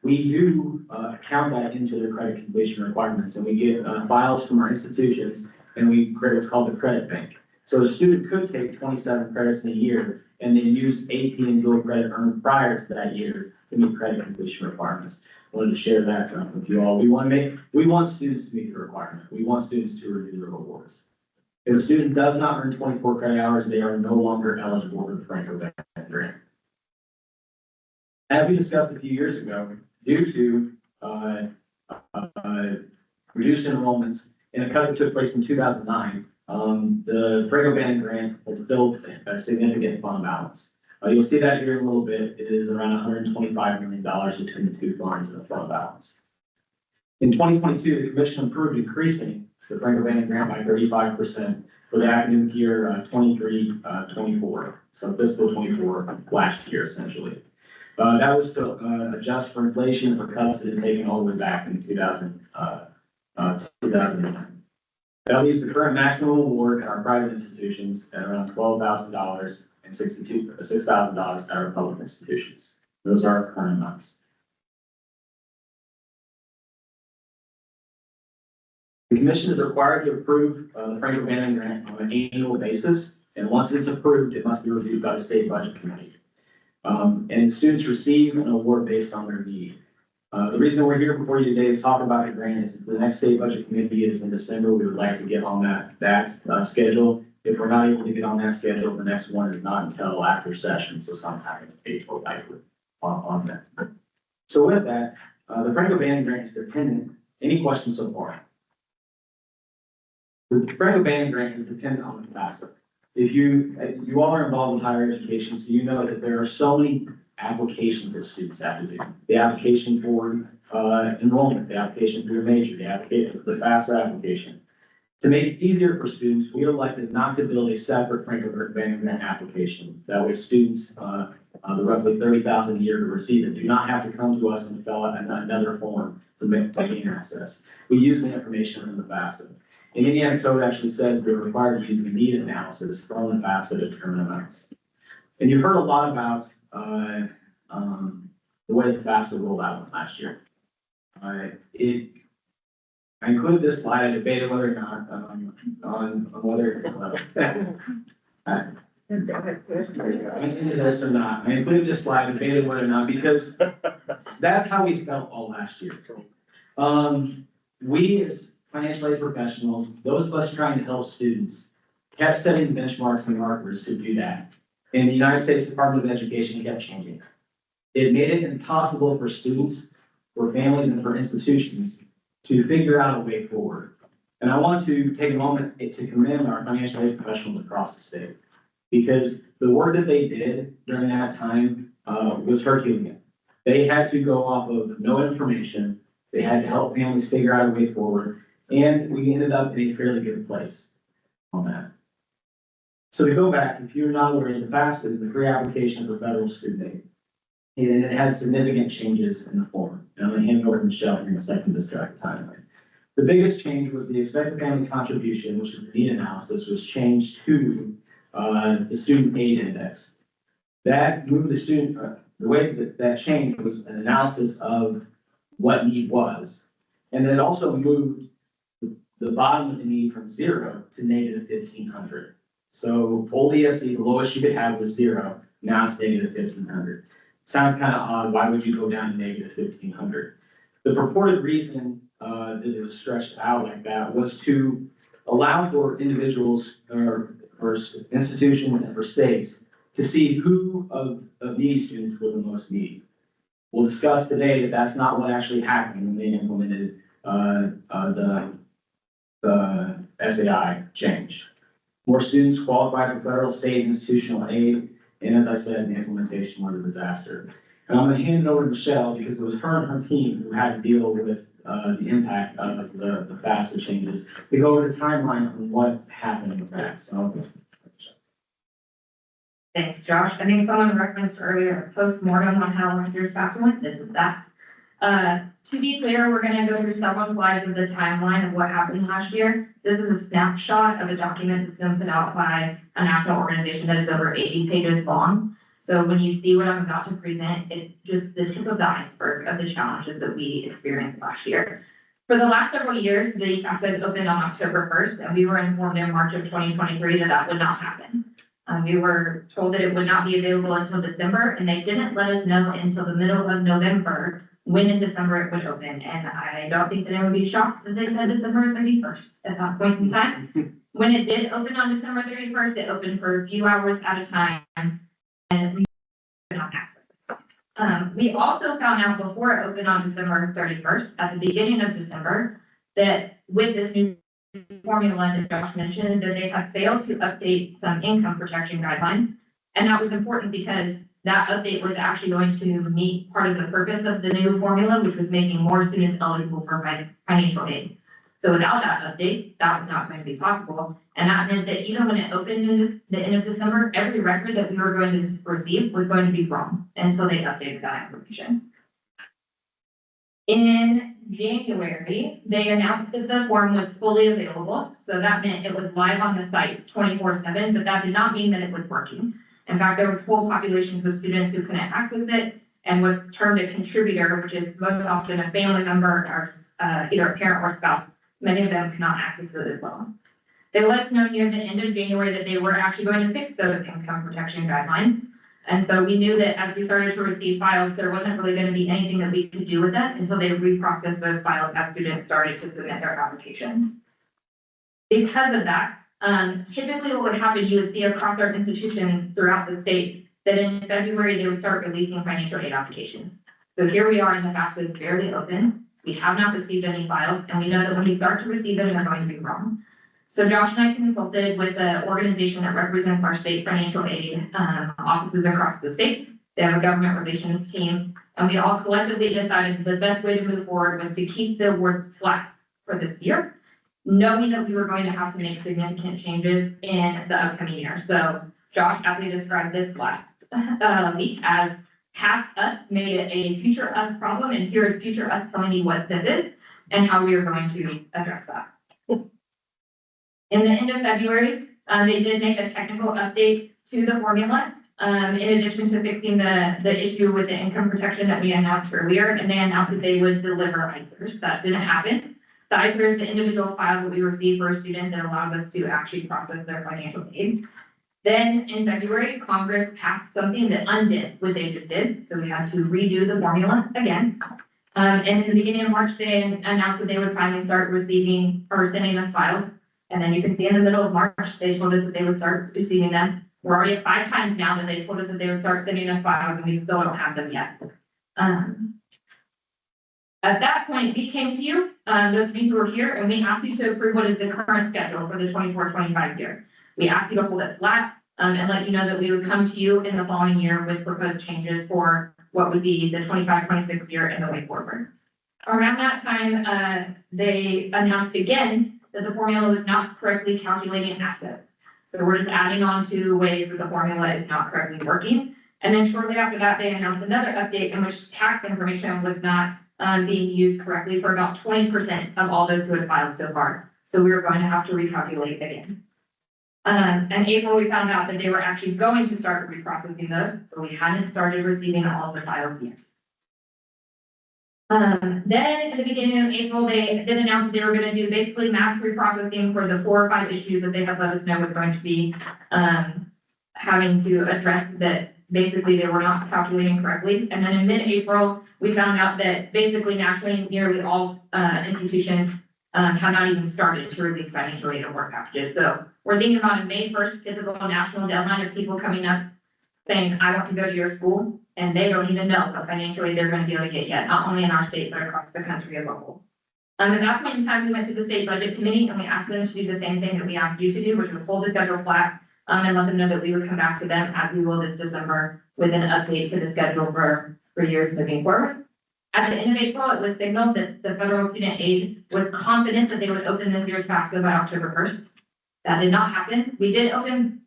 We do count that into their credit completion requirements, and we get files from our institutions, and we create what's called the credit bank. So a student could take 27 credits in a year and then use AP and dual credit earned prior to that year to meet credit completion requirements. I wanted to share that with you all. We want students to meet the requirement. We want students to renew their rewards. If a student does not earn 24 credit hours, they are no longer eligible for the Franco-Bank grant. As we discussed a few years ago, due to reduced enrollments and a cut that took place in 2009, the Franco-Bank grant has built a significant fund balance. You'll see that here in a little bit. It is around $125 million between the two funds and the fund balance. In 2022, the commission approved increasing the Franco-Bank grant by 35% for the academic year 23-24, so fiscal 24 last year essentially. That was to adjust for inflation for cuts that had taken all the way back in 2009. That leaves the current maximum award at our private institutions at around $12,000 and $6,000 at our public institutions. Those are our current amounts. The commission is required to approve the Franco-Bank grant on an annual basis, and once it's approved, it must be reviewed by the state budget committee. And students receive an award based on their need. The reason we're here before you today to talk about the grant is the next state budget committee is in December. We would like to get on that schedule. If we're not able to get on that schedule, the next one is not until after session, so sometime in April, likely on that. So with that, the Franco-Bank grant is dependent. Any questions so far? The Franco-Bank grant is dependent on the FAFSA. If you all are involved in higher education, so you know that there are so many applications that students have to do. The application for enrollment, the application for your major, the application for the FAFSA application. To make it easier for students, we elected not to build a separate Franco-Bank grant application. That way students, the roughly 30,000 a year to receive it, do not have to come to us and fill out another form to gain access. We use the information in the FAFSA. And Indiana code actually says we're required to use the need analysis from the FAFSA to determine amounts. And you've heard a lot about the way the FAFSA rolled out last year. I included this slide. I debated whether or not on whether I included this or not. I included this slide, debated whether or not, because that's how we felt all last year. We as financial aid professionals, those of us trying to help students, kept setting benchmarks and markers to do that. And the United States Department of Education kept changing. It made it impossible for students, for families, and for institutions to figure out a way forward. And I want to take a moment to commend our financial aid professionals across the state, because the work that they did during that time was Herculean. They had to go off of no information. They had to help families figure out a way forward. And we ended up in a fairly good place on that. So to go back, if you're not aware, the FAFSA is the pre-application for federal student aid. And it had significant changes in the form. And I'm going to hand it over to Michelle in a second to describe the timeline. The biggest change was the expected family contribution, which is the need analysis, was changed to the student aid index. That moved the student, the way that changed was an analysis of what need was. And then it also moved the bottom of the need from 0 to negative 1,500. So old ESE, the lowest you could have was 0. Now it's negative 1,500. Sounds kind of odd. Why would you go down to negative 1,500? The purported reason that it was stretched out like that was to allow for individuals or for institutions and for states to see who of these students were the most needy. We'll discuss today that that's not what actually happened when they implemented the SAI change. More students qualified for federal, state, institutional aid, and as I said, the implementation was a disaster. And I'm going to hand it over to Michelle because it was her and her team who had to deal with the impact of the FAFSA changes. We go over the timeline on what happened with that. So, Thanks, Josh. I think someone referenced earlier a post-mortem on how last year's FAFSA went. This is that. To be clear, we're gonna go through several slides of the timeline of what happened last year. This is a snapshot of a document that's been put out by a national organization that is over 80 pages long. So when you see what I'm about to present, it's just the tip of the iceberg of the challenges that we experienced last year. For the last several years, the FAFSA opened on October 1st, and we were informed in March of 2023 that that would not happen. We were told that it would not be available until December, and they didn't let us know until the middle of November when in December it would open. And I don't think that I would be shocked that they said December 31st at that point in time. When it did open on December 31st, it opened for a few hours at a time, and we could not access it. We also found out before it opened on December 31st, at the beginning of December, that with this new formula that Josh mentioned, that they had failed to update some income protection guidelines. And that was important because that update was actually going to meet part of the purpose of the new formula, which was making more students eligible for financial aid. So without that update, that was not going to be possible. And that meant that even when it opened in the end of December, every record that we were going to receive was going to be wrong until they updated that information. In January, they announced that the form was fully available. So that meant it was live on the site 24/7, but that did not mean that it was working. In fact, there was whole populations of students who couldn't access it, and what's termed a contributor, which is most often a family member or either a parent or spouse, many of them could not access it as well. They let us know near the end of January that they were actually going to fix those income protection guidelines. And so we knew that as we started to receive files, there wasn't really going to be anything that we could do with them until they reprocessed those files as students started to submit their applications. Because of that, typically what would happen, you would see across our institutions throughout the state that in February, they would start releasing financial aid applications. So here we are in the FAFSA, it's barely open. We have not received any files, and we know that when we start to receive them, they're going to be wrong. So Josh and I consulted with the organization that represents our state financial aid offices across the state. They have a government relations team, and we all collectively decided the best way to move forward was to keep the award flat for this year, knowing that we were going to have to make significant changes in the upcoming year. So Josh aptly described this last week as past us made it a future us problem, and here is future us telling you what this is and how we are going to address that. In the end of February, they did make a technical update to the formula, in addition to fixing the issue with the income protection that we announced earlier, and they announced that they would deliver ISERs. That didn't happen. The ISER is the individual file that we receive for a student that allows us to actually process their financial aid. Then in February, Congress passed something that undid what they just did, so we had to redo the formula again. And in the beginning of March, they announced that they would finally start receiving or sending us files. And then you can see in the middle of March, they told us that they would start receiving them. We're already at 5 times now that they told us that they would start sending us files, and we still don't have them yet. At that point, we came to you, those of you who are here, and we asked you to approve what is the current schedule for the 24-25 year. We asked you to hold it flat and let you know that we would come to you in the following year with proposed changes for what would be the 25-26 year and the way forward. Around that time, they announced again that the formula was not correctly calculating assets. So we're just adding on to ways that the formula is not correctly working. And then shortly after that, they announced another update in which tax information was not being used correctly for about 20% of all those who had filed so far. So we were going to have to recalculate again. In April, we found out that they were actually going to start reprocessing those, but we hadn't started receiving all of the files yet. Then at the beginning of April, they did announce that they were going to do basically mass reprocessing for the 4 or 5 issues that they had let us know was going to be having to address, that basically they were not calculating correctly. And then in mid-April, we found out that basically nationally, nearly all institutions have not even started to release financial aid or work packages. So we're thinking about a May 1st typical national deadline of people coming up saying, I want to go to your school, and they don't even know what financial aid they're going to be able to get yet, not only in our state, but across the country as a whole. At that point in time, we went to the state budget committee and we asked them to do the same thing that we asked you to do, which was hold the schedule flat, and let them know that we would come back to them as we will this December with an update to the schedule for years moving forward. At the end of April, it was signaled that the federal student aid was confident that they would open this year's FAFSA by October 1st. That did not happen. We did open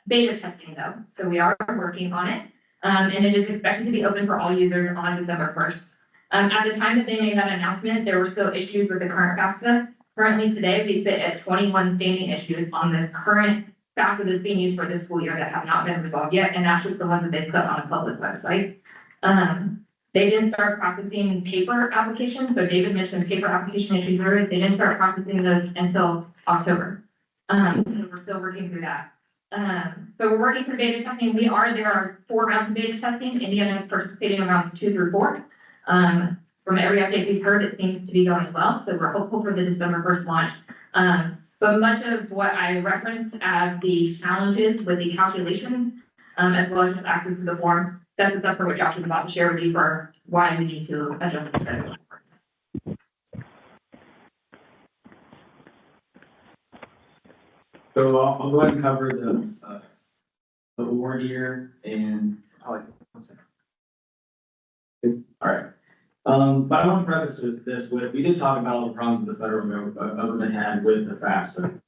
beta testing though, so we are working on it. And it is expected to be open for all users on December 1st. At the time that they made that announcement, there were still issues with the current FAFSA. Currently today, we sit at 21 standing issues on the current FAFSA that's being used for this school year that have not been resolved yet, and that's just the ones that they put on a public website. They didn't start processing paper applications, so David mentioned paper application issues earlier, they didn't start processing those until October. So we're still working through that. So we're working through beta testing, there are 4 rounds of beta testing, Indiana is participating in rounds 2 through 4. From every update we've heard, it seems to be going well, so we're hopeful for the December 1st launch. But much of what I referenced as the challenges with the calculations, as well as just access to the form, sets us up for what Josh is about to share with you for why we need to adjust the schedule. So I'll go ahead and cover the award year and, one second. All right. But I want to preface this with, we did talk about all the problems that the federal government had with the FAFSA.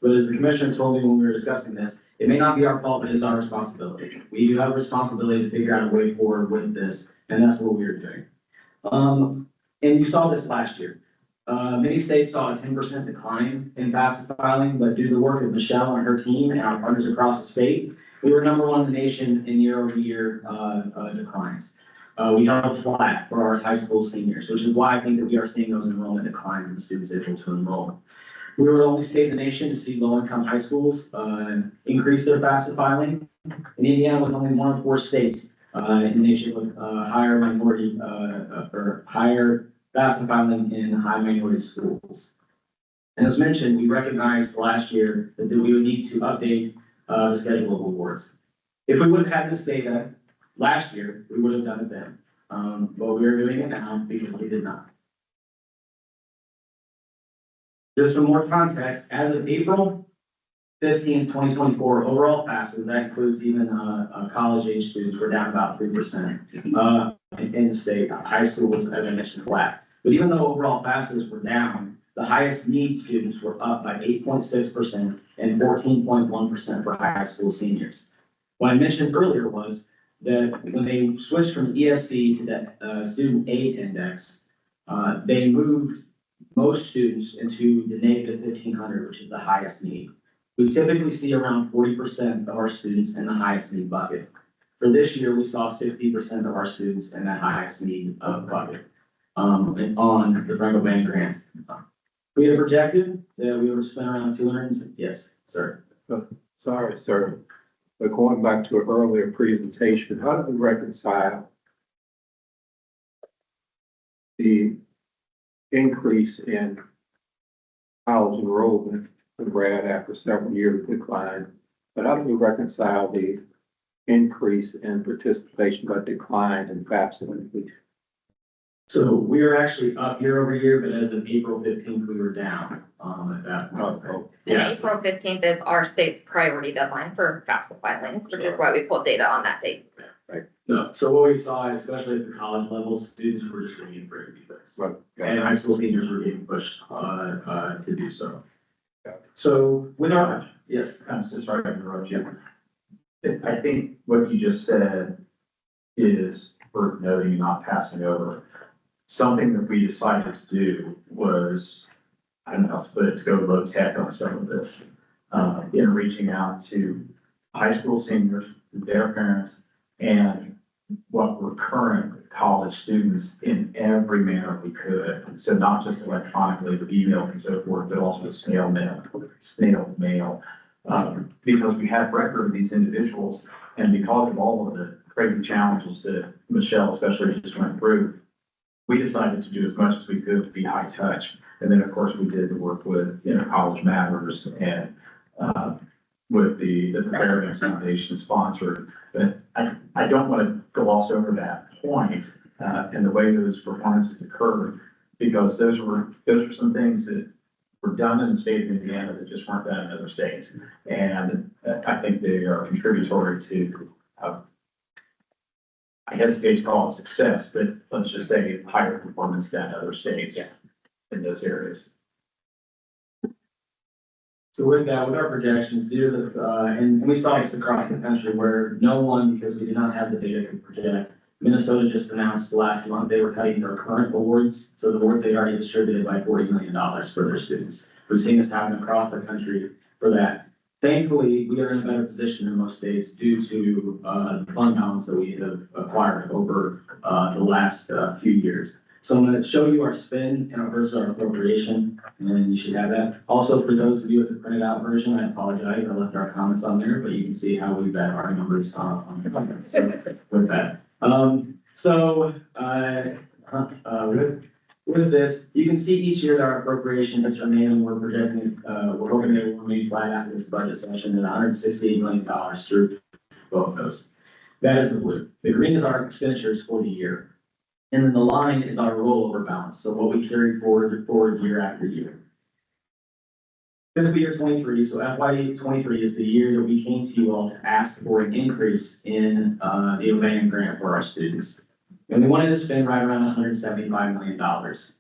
But as the commissioner told me when we were discussing this, it may not be our fault, but it's our responsibility. We do have a responsibility to figure out a way forward with this, and that's what we're doing. And you saw this last year. Many states saw a 10% decline in FAFSA filing, but due to the work of Michelle and her team and our partners across the state, we were #1 in the nation in year-over-year declines. We held flat for our high school seniors, which is why I think that we are seeing those enrollment declines in students able to enroll. We were the only state in the nation to see low-income high schools increase their FAFSA filing. And Indiana was only 1 of 4 states in the nation with higher minority or higher FAFSA filing in high minority schools. And as mentioned, we recognized last year that we would need to update the schedule of awards. If we would have had this data last year, we would have done it then. But we are doing it now because we did not. Just some more context, as of April 15, 2024, overall FAFSA, that includes even college age students, were down about 3% in the state. High schools, as I mentioned, flat. But even though overall FAFSAs were down, the highest need students were up by 8.6% and 14.1% for high school seniors. What I mentioned earlier was that when they switched from ESC to the student aid index, they moved most students into the -1500, which is the highest need. We typically see around 40% of our students in the highest need bucket. For this year, we saw 60% of our students in that highest need bucket and on the Franco Bank grant. We had projected that we would spend around 200. Yes, sir. Sorry, sir. But going back to an earlier presentation, how do we reconcile the increase in college enrollment for Brad after several years of decline? But how do we reconcile the increase in participation but decline in FAFSA? So we are actually up year-over-year, but as of April 15th, we were down at that point. And Yes. April 15th is our state's priority deadline for FAFSA filings, which is why we pulled data on that date. No, so what we saw, especially at the college level, students were just waiting for it to be fixed. Right. And high school seniors were getting pushed to do so. So with our, yes, I'm so sorry to interrupt you. I think what you just said is worth noting, not passing over. Something that we decided to do was, I don't know how to put it, to go low tech on some of this. In reaching out to high school seniors, their parents, and what were current college students in every manner we could. So not just electronically, but email and so forth, but also snail mail. Because we had record of these individuals, and because of all of the crazy challenges that Michelle especially just went through, we decided to do as much as we could to be high touch. And then, of course, we did the work with, College Matters and with the Fairbanks Foundation sponsored. But I don't want to gloss over that point and the way those performances occurred, because those were some things that were done in the state of Indiana that just weren't done in other states. And I think they are contributory to, I hesitate to call it success, but let's just say higher performance than other states in those areas. So with that, with our projections, due to the, and we saw this across the country where no one, because we did not have the data, could project Minnesota just announced last month they were cutting their current awards, so the awards they already distributed by $40 million for their students. We've seen this happen across the country for that. Thankfully, we are in a better position in most states due to the fund balance that we have acquired over the last few years. So I'm going to show you our spend and versus our appropriation, and then you should have that. Also, for those of you with the printed out version, I apologize, I left our comments on there, but you can see how we've got our numbers on the comments. So with that. With this, you can see each year that our appropriation has remained, and we're projecting, we're hoping that it will remain flat after this budget session at $168 million through both those. That is the blue. The green is our expenditures for the year. And then the line is our rollover balance, so what we carry forward year after year. Fiscal year 23, so FY 23 is the year that we came to you all to ask for an increase in the Ovanian grant for our students. And we wanted to spend right around $175 million.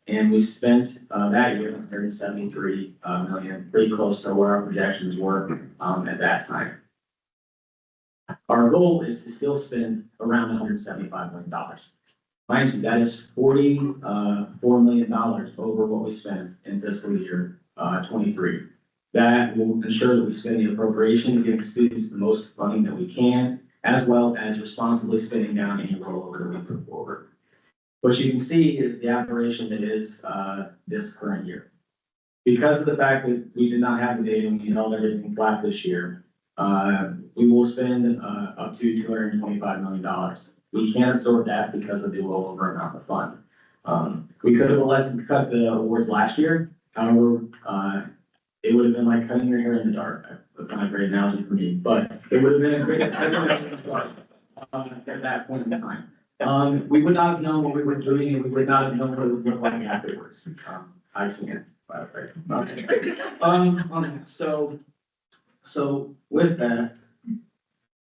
And we spent that year $173 million, pretty close to where our projections were at that time. Our goal is to still spend around $175 million. Mind you, that is $44 million over what we spent in fiscal year 23. That will ensure that we spend the appropriation, giving students the most funding that we can, as well as responsibly spending down any rollover that we put forward. What you can see is the operation that is this current year. Because of the fact that we did not have the data and we held everything flat this year, we will spend up to $225 million. We can't absorb that because of the rollover amount of fund. We could have elected to cut the awards last year. However, it would have been like cutting your hair in the dark. That's not a great analogy for me, but it would have been a great analogy at that point in time. We would not have known what we were doing, and we would not have known what it would look like afterwards. I can't. So with that,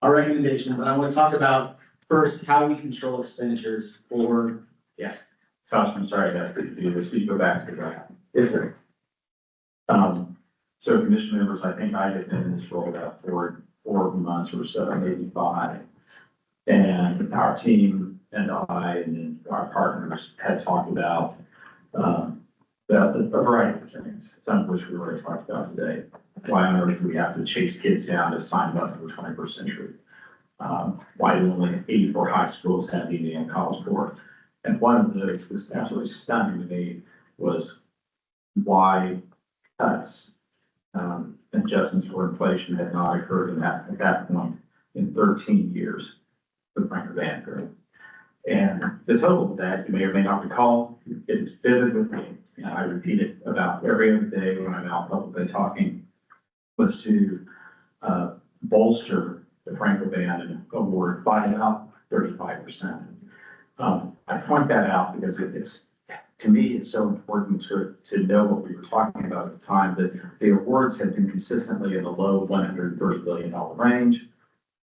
our recommendation, but I want to talk about first how we control expenditures for, yes. Josh, I'm sorry, that's good to do this. We go back to that. Yes, sir. So commission members, I think I had been in this role about four months or so, maybe 5. And our team and I and our partners had talked about a variety of things, some of which we already talked about today. Why on earth do we have to chase kids down to sign up for the 21st century? Why do only 84 high schools have the Indiana College Board? And one of those was absolutely stunning to me was why cuts adjustments for inflation had not occurred at that point in 13 years for Franklin Band Group. And the total of that, you may or may not recall, it is vivid with me. And I repeat it about every other day when I'm out publicly talking, was to bolster the Franklin Band Award by about 35%. I point that out because it's, to me, it's so important to know what we were talking about at the time, that the awards had been consistently in the low $130 billion range,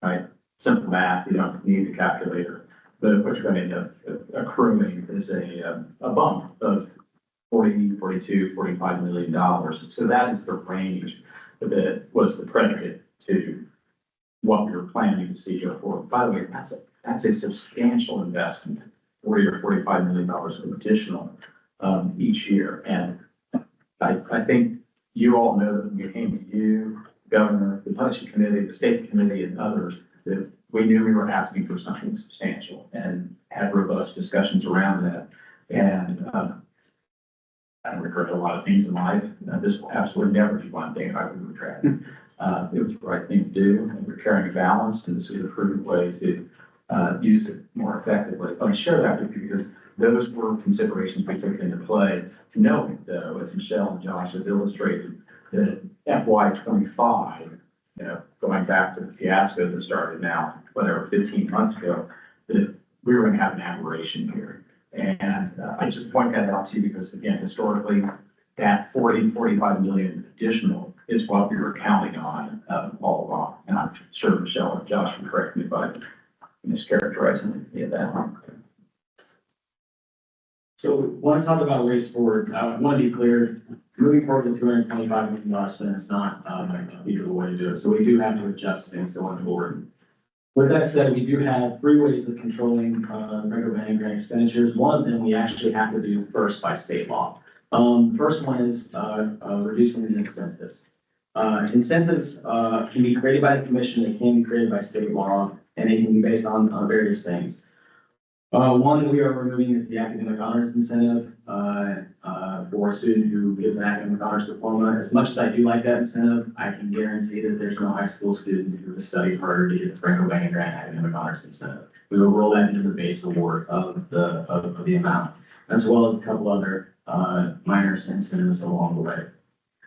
right? Simple math, you don't need a calculator, but what you're going to end up accruing is a bump of 40, 42, $45 million. So that is the range that was the predicate to what we were planning to see go forward. By the way, that's a substantial investment, $40 or $45 million of additional each year. And I think you all know that when we came to you, Governor, the Budget Committee, the State Committee, and others, that we knew we were asking for something substantial and had robust discussions around that. And I regret a lot of things in life. This will absolutely never be one thing I would regret. It was the right thing to do, and we're carrying a balance, and this is a prudent way to use it more effectively. I share that with you because those were considerations we took into play, knowing though, as Michelle and Josh have illustrated, that FY 25, going back to the fiasco that started now, whatever, 15 months ago, that we were going to have an aberration here. And I just point that out to you because, again, historically, that 45 million additional is what we were counting on all along. And I'm sure Michelle and Josh will correct me if I'm mischaracterizing any of that. So we want to talk about ways forward. I want to be clear, moving forward to $225 million spend is not a feasible way to do it. So we do have to adjust things going forward. With that said, we do have three ways of controlling, Franco Bank grant expenditures. One of them we actually have to do first by state law. The first one is, reducing the incentives. Incentives, can be created by the commission, they can be created by state law, and they can be based on various things. One that we are removing is the academic honors incentive, for a student who gets an academic honors diploma. As much as I do like that incentive, I can guarantee that there's no high school student who has studied harder to get the Franco Bank grant academic honors incentive. We will roll that into the base award of the amount, as well as a couple other, minor incentives along the way.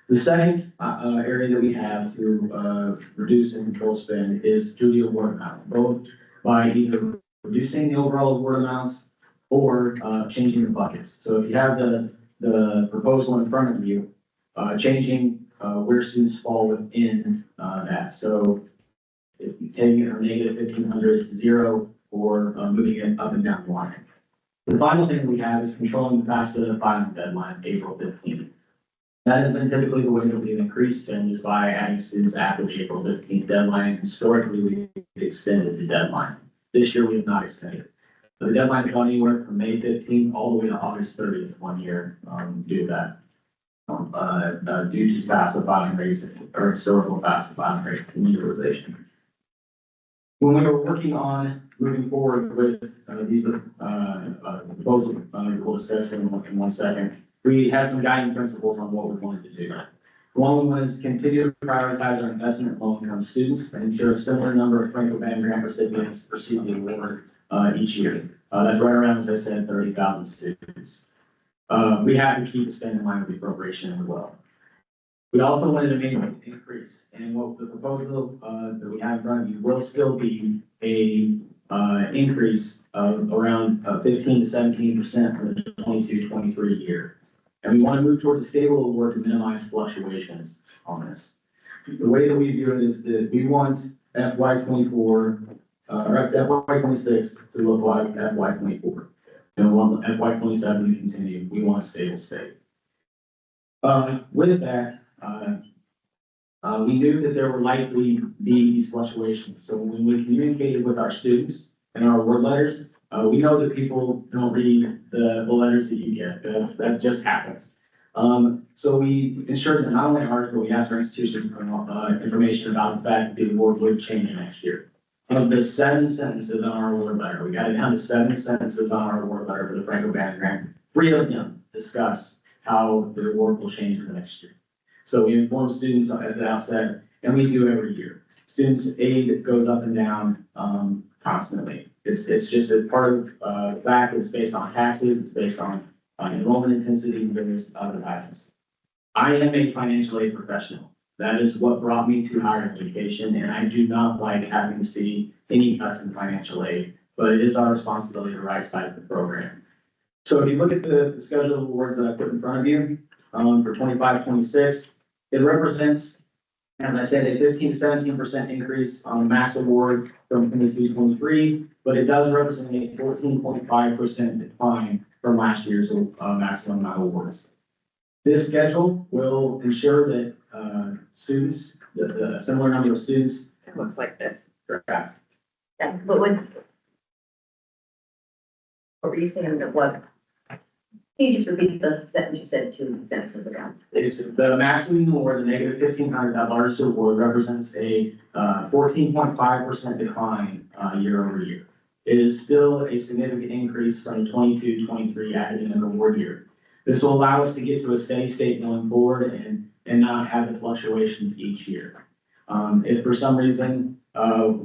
The second, area that we have to, reduce and control spend is through the award amount, both by either reducing the overall award amounts or changing the buckets. So if you have the proposal in front of you, changing where students fall within that. So if you take it from negative 1,500 to 0, or moving it up and down the line. The final thing we have is controlling the FAFSA filing deadline, April 15th. That has been typically the way that we've increased spend is by adding students after the April 15th deadline. Historically, we've extended the deadline. This year, we have not extended. So the deadline's gone anywhere from May 15th all the way to August 30th, 1 year, due to that. Due to FAFSA filing rates or historical FAFSA filing rates and utilization. When we were working on moving forward with these proposals, we'll discuss in 1 second, we had some guiding principles on what we wanted to do. One was continue to prioritize our investment in low-income students and ensure a similar number of Franco Bank grant recipients receive the award each year. That's right around, as I said, 30,000 students. We have to keep the spend in line with the appropriation as well. We also wanted to make an increase, and what the proposal that we have in front of you will still be a increase of around 15 to 17% for the 22-23 year. And we want to move towards a stable award to minimize fluctuations on this. The way that we view it is that we want FY24 or FY26 to look like FY24. And we want FY27 to continue. We want a stable state. With that, we knew that there were likely be these fluctuations. So when we communicated with our students and our award letters, we know that people don't read the letters that you get. That just happens. So we ensured that not only ours, but we asked our institutions for information about the fact that the award would change next year. Of the 7 sentences on our award letter, we got it down to 7 sentences on our award letter for the Franco Bank grant. 3 of them discuss how the award will change for next year. So we inform students at the outset, and we do every year. Students' aid goes up and down constantly. It's just a part of the fact it's based on taxes, it's based on enrollment intensity, and various other items. I am a financial aid professional. That is what brought me to higher education, and I do not like having to see any cuts in financial aid, but it is our responsibility to right size the program. So if you look at the schedule of awards that I put in front of you, for 25-26, it represents, as I said, a 15 to 17% increase on the max award from 22-23, but it does represent a 14.5% decline from last year's maximum amount of awards. This schedule will ensure that students, the similar number of students. It looks like this. Correct. Yeah, but what were you saying that what? Can you just repeat the sentence you said 2 sentences ago? It's the maximum award, the negative 1,500, that largest award represents a 14.5% decline year over year. It is still a significant increase from the 22-23 academic award year. This will allow us to get to a steady state going forward and not have the fluctuations each year. If for some reason, well,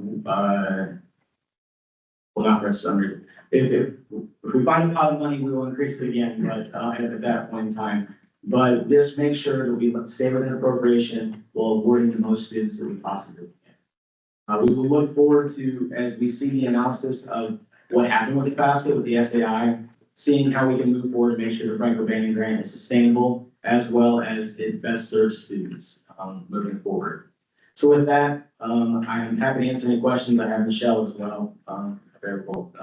not for some reason, if we find a pot of money, we will increase it again, but at that point in time. But this makes sure that we stay within appropriation while awarding the most students that we possibly can. We will look forward to, as we see the analysis of what happened with the FAFSA, with the SAI, seeing how we can move forward to make sure the Franco Bank grant is sustainable, as well as it best serves students moving forward. So with that, I am happy to answer any questions. I have Michelle as well, available.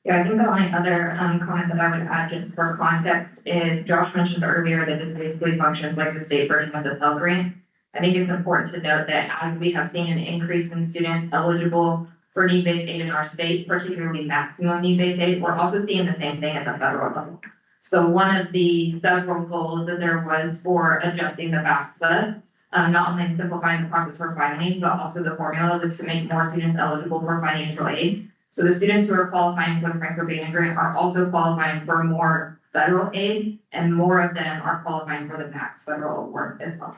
Yeah, I think the only other comment that I would add just for context is Josh mentioned earlier that this basically functions like the state version of the Pell Grant. I think it's important to note that as we have seen an increase in students eligible for need-based aid in our state, particularly maximum need-based aid, we're also seeing the same thing at the federal level. So one of the several goals that there was for adjusting the FAFSA, not only simplifying the process for filing, but also the formula was to make more students eligible for financial aid. So the students who are qualifying for the Franco-Bannon grant are also qualifying for more federal aid, and more of them are qualifying for the max federal award as well.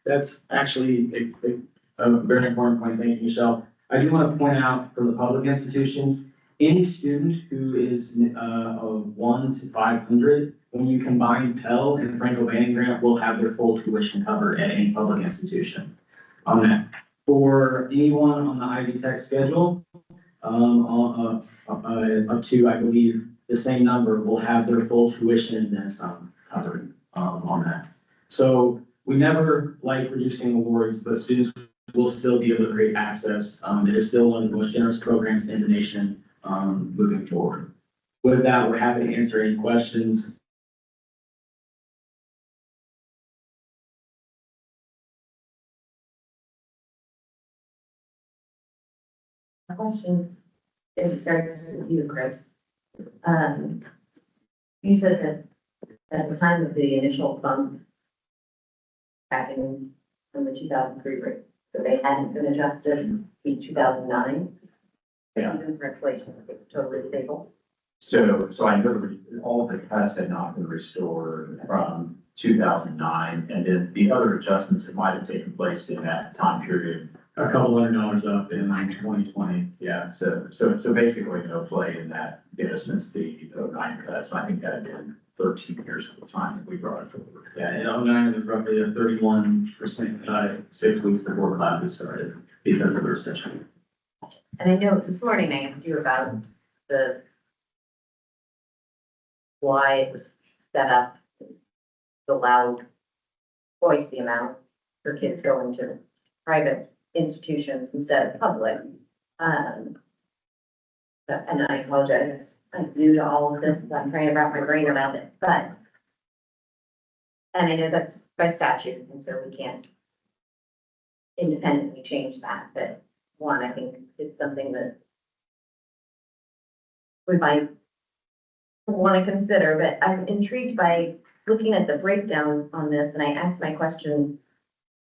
That's actually a very important point. Thank you, Michelle. I do want to point out for the public institutions, any student who is of 1 to 500, when you combine Pell and Franco-Bannon grant, will have their full tuition covered at any public institution on that. For anyone on the Ivy Tech schedule, up to, I believe, the same number will have their full tuition and then some covered on that. So we never like reducing awards, but students will still be able to create access. It is still one of the most generous programs in the nation moving forward. With that, we're happy to answer any questions. Question, it starts with you, Chris. You said that at the time of the initial bump back in from the 2003 rate, so they hadn't been adjusted in 2009. Yeah. Even for inflation, it's totally stable. So I know all the cuts had not been restored from 2009, and then the other adjustments that might have taken place in that time period. A couple $100 up in 2020. Yeah, so basically no play in that, since the 09 cuts. I think that had been 13 years at the time that we brought it forward. Yeah, in 09 was roughly a 31% cut 6 weeks before classes started because of the recession. And I know this morning I asked you about why it was set up to allow twice the amount for kids going to private institutions instead of public. And I apologize, I'm new to all of this, I'm trying to wrap my brain around it, and I know that's by statute, and so we can't independently change that, but one, I think it's something that we might want to consider, but I'm intrigued by looking at the breakdown on this, and I asked my question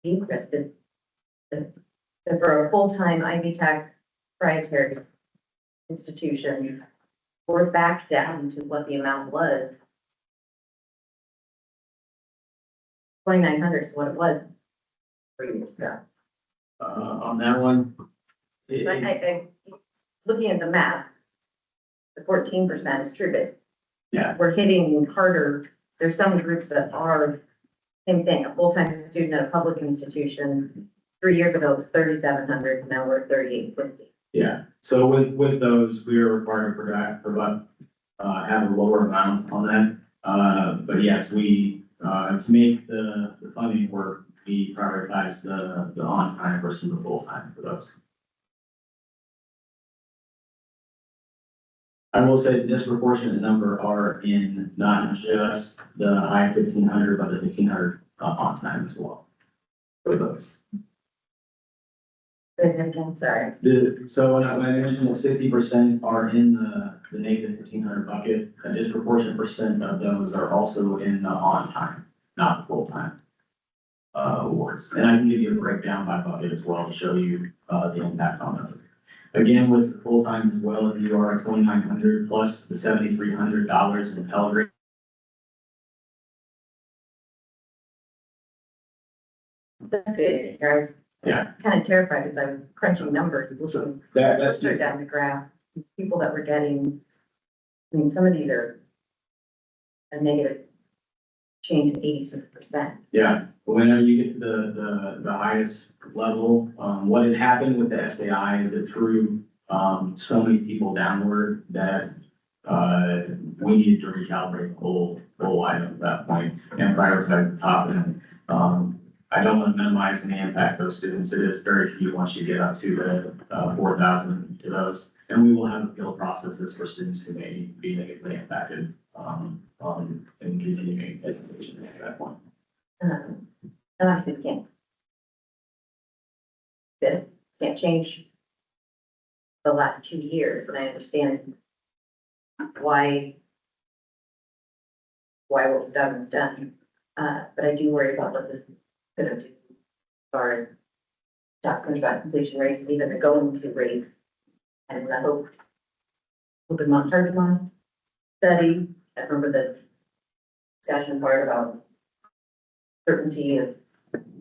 to you, Chris, so for a full-time Ivy Tech proprietary institution, we're back down to what the amount was. 2,900 is what it was 3 years ago. On that one, But looking at the math, the 14% is true, but yeah, we're hitting harder. There's some groups that are, same thing, a full-time student at a public institution, 3 years ago it was 3,700, now we're at 3,850. yeah. So with those, we are required to have a lower amount on that. But yes, we, to make the funding work, we prioritize the on-time versus the full-time for those. I will say the disproportionate number are in not just the high 1,500, but the 1,500 on-time as well for those. Sorry. So when I mentioned that 60% are in the negative 1,500 bucket, a disproportionate percent of those are also in the on-time, not the full-time awards. And I can give you a breakdown by bucket as well to show you the impact on those. Again, with the full-time as well, if you are at 2,900 plus the $7,300 in Pell Grant. That's good, guys. Yeah. Kind of terrified as I'm crunching numbers, looking That's further down the graph, people that were getting, I mean, some of these are a negative change of 86%. Yeah, but whenever you get to the highest level, what had happened with the SAI is it threw so many people downward that we needed to recalibrate the whole item at that point and prioritize the top end. I don't want to minimize the impact of those students. It is very few once you get up to the 4,000 to those. And we will have appeal processes for students who may be negatively impacted in continuing education at that point. And obviously we can't can't change the last 2 years, and I understand why what was done was done. But I do worry about what this is gonna do as far as tax contract completion rates, even the going to rates. And I hope open month, target month study, I remember the discussion part about certainty of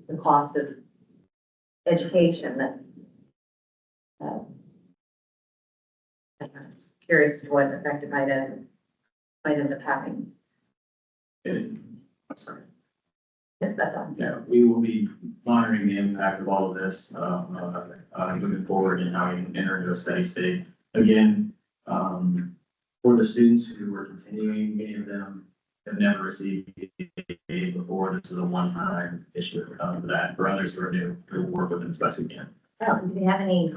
the cost of education that I'm just curious what effect it might end up having. I'm sorry. If that's all. Yeah, we will be monitoring the impact of all of this, moving forward and how we enter into a steady state. Again, for the students who were continuing, many of them have never received aid before. This is a one-time issue for that. For others who are new, we'll work with them as best we can. Oh, do we have any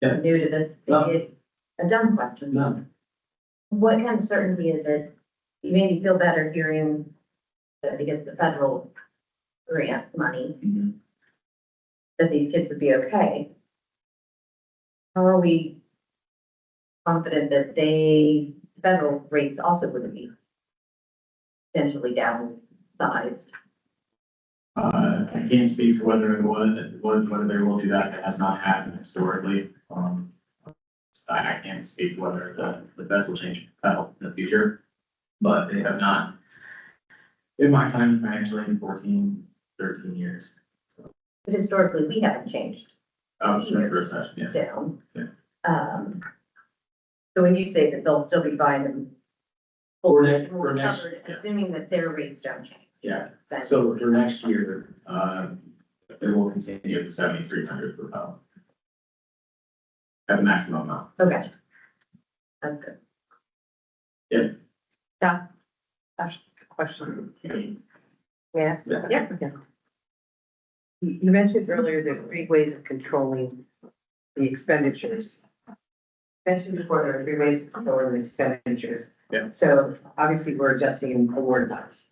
Yeah. new to this? No. A dumb question. No. What kind of certainty is it? You made me feel better hearing that because the federal grant money, Mhm. that these kids would be okay. How are we confident that federal rates also wouldn't be potentially downsized? I can't speak to whether they will do that. That has not happened historically. I can't speak to whether the feds will change in the future, but they have not. In my time financially, in 13 years. So, But historically, we haven't changed since the recession, yes. down. Yeah. So when you say that they'll still be fine and For next, covered, yeah. assuming that their rates don't change. Yeah, then- so for next year, it will continue at 7,300 per pound. At the maximum amount. Okay. That's good. Question. Yes, yeah. You mentioned earlier there are 3 ways of controlling the expenditures. Mentioned before, there are 3 ways of controlling the expenditures. Yeah. So obviously, we're adjusting award amounts.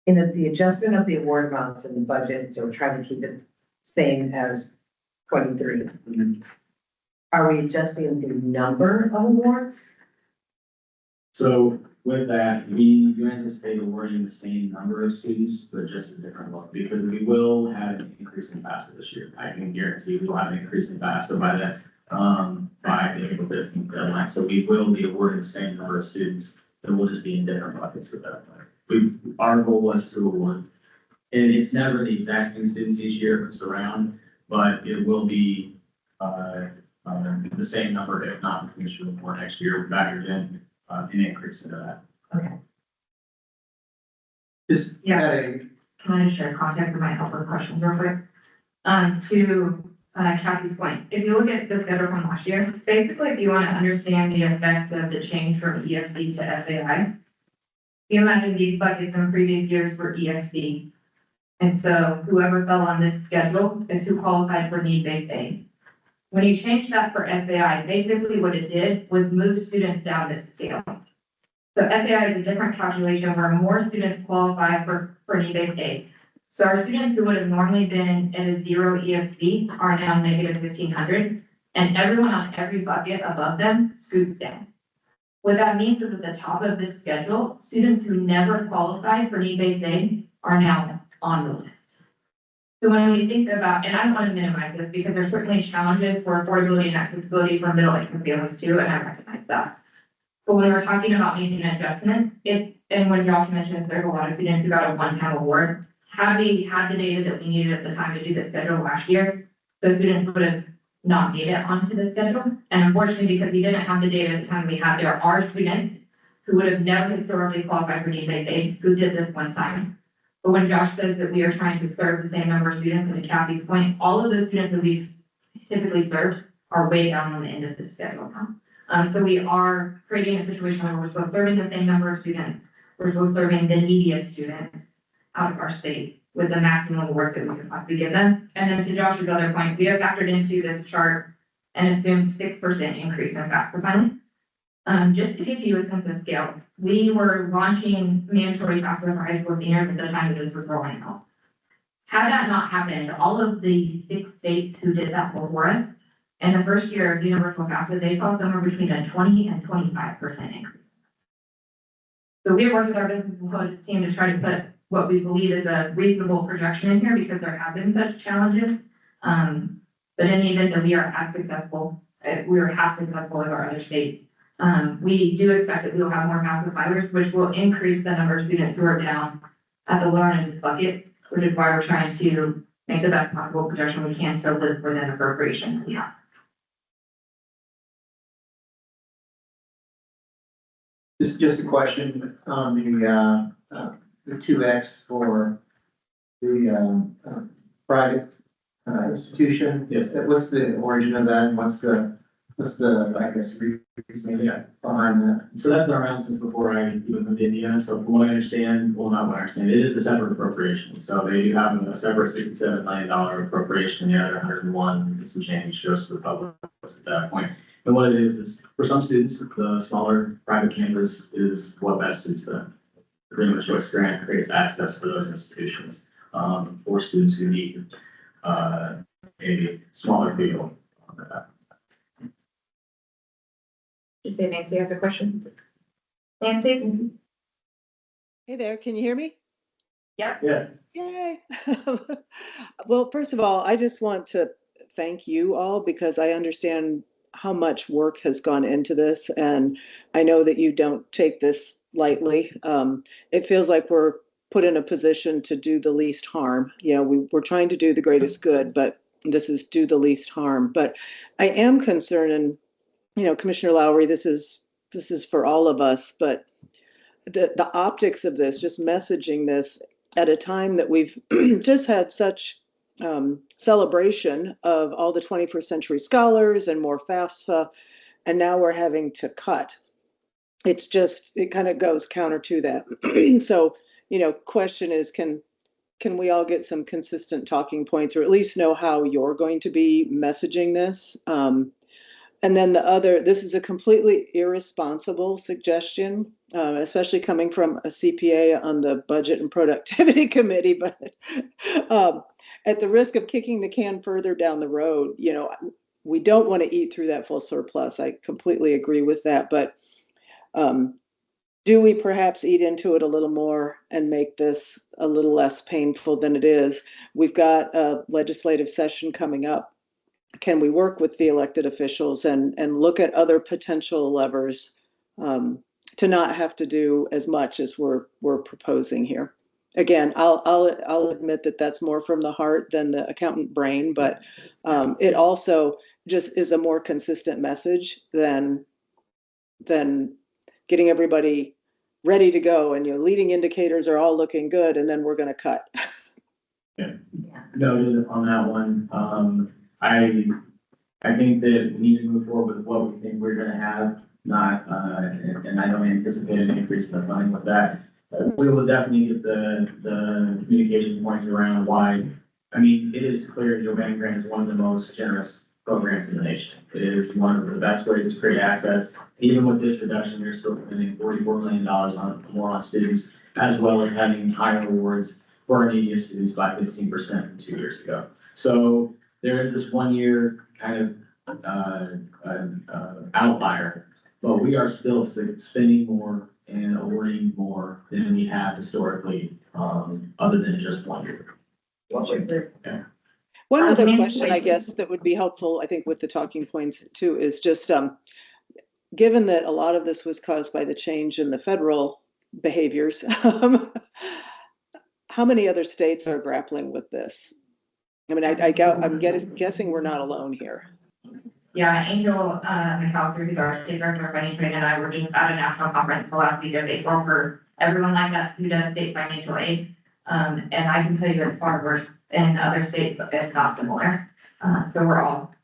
In the adjustment of the award amounts in the budget, so we're trying to keep it same as 23. Are we adjusting the number of awards? So with that, we do anticipate awarding the same number of students, but just a different look, because we will have an increase in FAFSA this year. I can guarantee we will have an increase in FAFSA by the April 15th deadline. So we will be awarding the same number of students, it will just be in different buckets at that point. Our goal was to award, and it's never the exact same students each year it comes around, but it will be, the same number, if not, we should award next year, factored in, an increase into that. Just Yeah. adding, Can I just share contact that might help with questions real quick? To Kathy's point, if you look at the schedule from last year, basically, if you want to understand the effect of the change from EFC to FAI, you imagine these buckets in previous years were EFC. And so whoever fell on this schedule is who qualified for need-based aid. When you change that for FAI, basically what it did was move students down this scale. So FAI is a different calculation where more students qualify for need-based aid. So our students who would have normally been at a 0 EFC are now negative 1,500, and everyone on every bucket above them scoots down. What that means is at the top of this schedule, students who never qualified for need-based aid are now on the list. So when we think about, and I don't want to minimize this because there's certainly challenges for affordability and accessibility for middle income families too, and I recognize that. But when we're talking about making an adjustment, and when Josh mentioned there's a lot of students who got a one-time award, had we had the data that we needed at the time to do the schedule last year, those students would have not made it onto the schedule. And unfortunately, because we didn't have the data at the time we had, there are students who would have never historically qualified for need-based aid who did this one time. But when Josh says that we are trying to serve the same number of students, and to Kathy's point, all of those students that we've typically served are way down on the end of the schedule now. So we are creating a situation where we're still serving the same number of students. We're still serving the neediest students out of our state with the maximum awards that we can possibly give them. And then to Josh's other point, we have factored into this chart and assumed 6% increase in FAFSA funding. Just to give you a sense of scale, we were launching mandatory FAFSA for high school seniors at the time that this was rolling out. Had that not happened, all of the 6 states who did that before us, in the first year of universal FAFSA, they saw somewhere between a 20 and 25% increase. So we worked with our business intelligence team to try to put what we believe is a reasonable projection in here because there have been such challenges. But in the event that we are as successful, we are half successful as our other states, we do expect that we will have more FAFSA filers, which will increase the number of students who are down at the lower end of this bucket, which is why we're trying to make the best possible projection we can to live within appropriation that we have. Just a question on the 2X for the private institution. Yes. What's the origin of that? And what's the, I guess, reasoning behind that? So that's been around since before I even moved to Indiana. So from what I understand, well, not what I understand, it is a separate appropriation. So they do have a separate $67 million appropriation, and the other 101 and some change goes to the public at that point. And what it is for some students, the smaller private campus is what best suits them. The Freedom of Choice Grant creates access for those institutions, for students who need, a smaller field. Did you say Nancy has a question? Nancy? Hey there, can you hear me? Yep. Yes. Yay. Well, first of all, I just want to thank you all because I understand how much work has gone into this, and I know that you don't take this lightly. It feels like we're put in a position to do the least harm. You know, we're trying to do the greatest good, but this is do the least harm. But I am concerned, and you know, Commissioner Lowry, this is for all of us, but the optics of this, just messaging this at a time that we've just had such celebration of all the 21st century scholars and more FAFSA, and now we're having to cut. It kind of goes counter to that. So, you know, question is, can we all get some consistent talking points, or at least know how you're going to be messaging this? And then this is a completely irresponsible suggestion, especially coming from a CPA on the Budget and Productivity Committee, but at the risk of kicking the can further down the road, you know, we don't want to eat through that full surplus. I completely agree with that, but do we perhaps eat into it a little more and make this a little less painful than it is? We've got a legislative session coming up. Can we work with the elected officials and look at other potential levers to not have to do as much as we're proposing here? Again, I'll admit that that's more from the heart than the accountant brain, but it also just is a more consistent message than getting everybody ready to go, and leading indicators are all looking good, and then we're going to cut. Yeah. Noted on that one. I think that we need to move forward with what we think we're going to have, not, and I don't anticipate an increase in the funding with that. We will definitely get the communication points around why. I mean, it is clear the Urbana Grant is one of the most generous programs in the nation. It is one of the best ways to create access. Even with this reduction, they're still spending $44 million more on students, as well as having higher awards for our neediest students by 15% from 2 years ago. So there is this 1 year kind of outlier, but we are still spending more and awarding more than we have historically, other than just 1 year. Yeah. One other question, I guess, that would be helpful, I think, with the talking points too, is just given that a lot of this was caused by the change in the federal behaviors, how many other states are grappling with this? I mean, I'm guessing we're not alone here. Yeah, Angel McAllister, who's our state director of financial aid, and I were just at a national conference the last week of April for everyone like us who does state financial aid. And I can tell you it's far worse in other states, if not similar. So we're all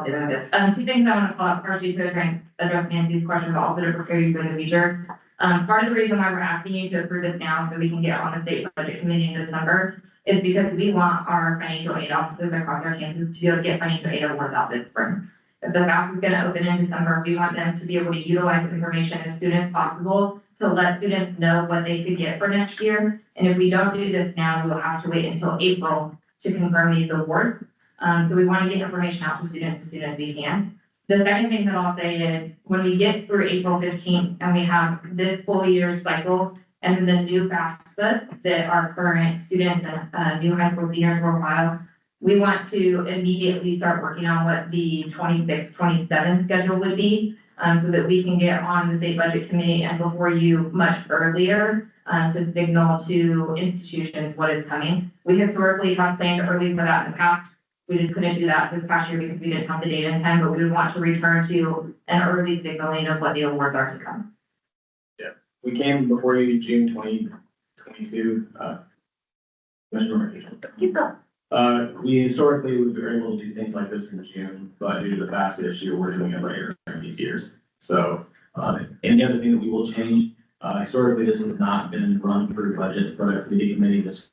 dealing with it. 2 things I want to call out first, to try and address Nancy's question, but also to prepare you for the future. Part of the reason why we're asking you to approve this now so we can get on the state budget committee in December is because we want our financial aid offices across our campuses to be able to get financial aid awards out this spring. If the FAFSA is going to open in December, we want them to be able to utilize the information as soon as possible to let students know what they could get for next year. And if we don't do this now, we'll have to wait until April to confirm these awards. So we want to get information out to students as soon as we can. The second thing that I'll say is, when we get through April 15th and we have this full year cycle and then the new FAFSA that our current students and new high school seniors will file, we want to immediately start working on what the 26-27 schedule would be, so that we can get on the state budget committee and before you much earlier, to signal to institutions what is coming. We historically have planned early for that in the past. We just couldn't do that this past year because we didn't have the data in time, but we would want to return to an early signaling of what the awards are to come. We came before you June 2022, Commissioner Murphy. Keep going. We historically, we were able to do things like this in June, but due to the FAFSA issue, we're doing it later in these years. So, and the other thing that we will change, historically, this has not been run through budget productivity committee. This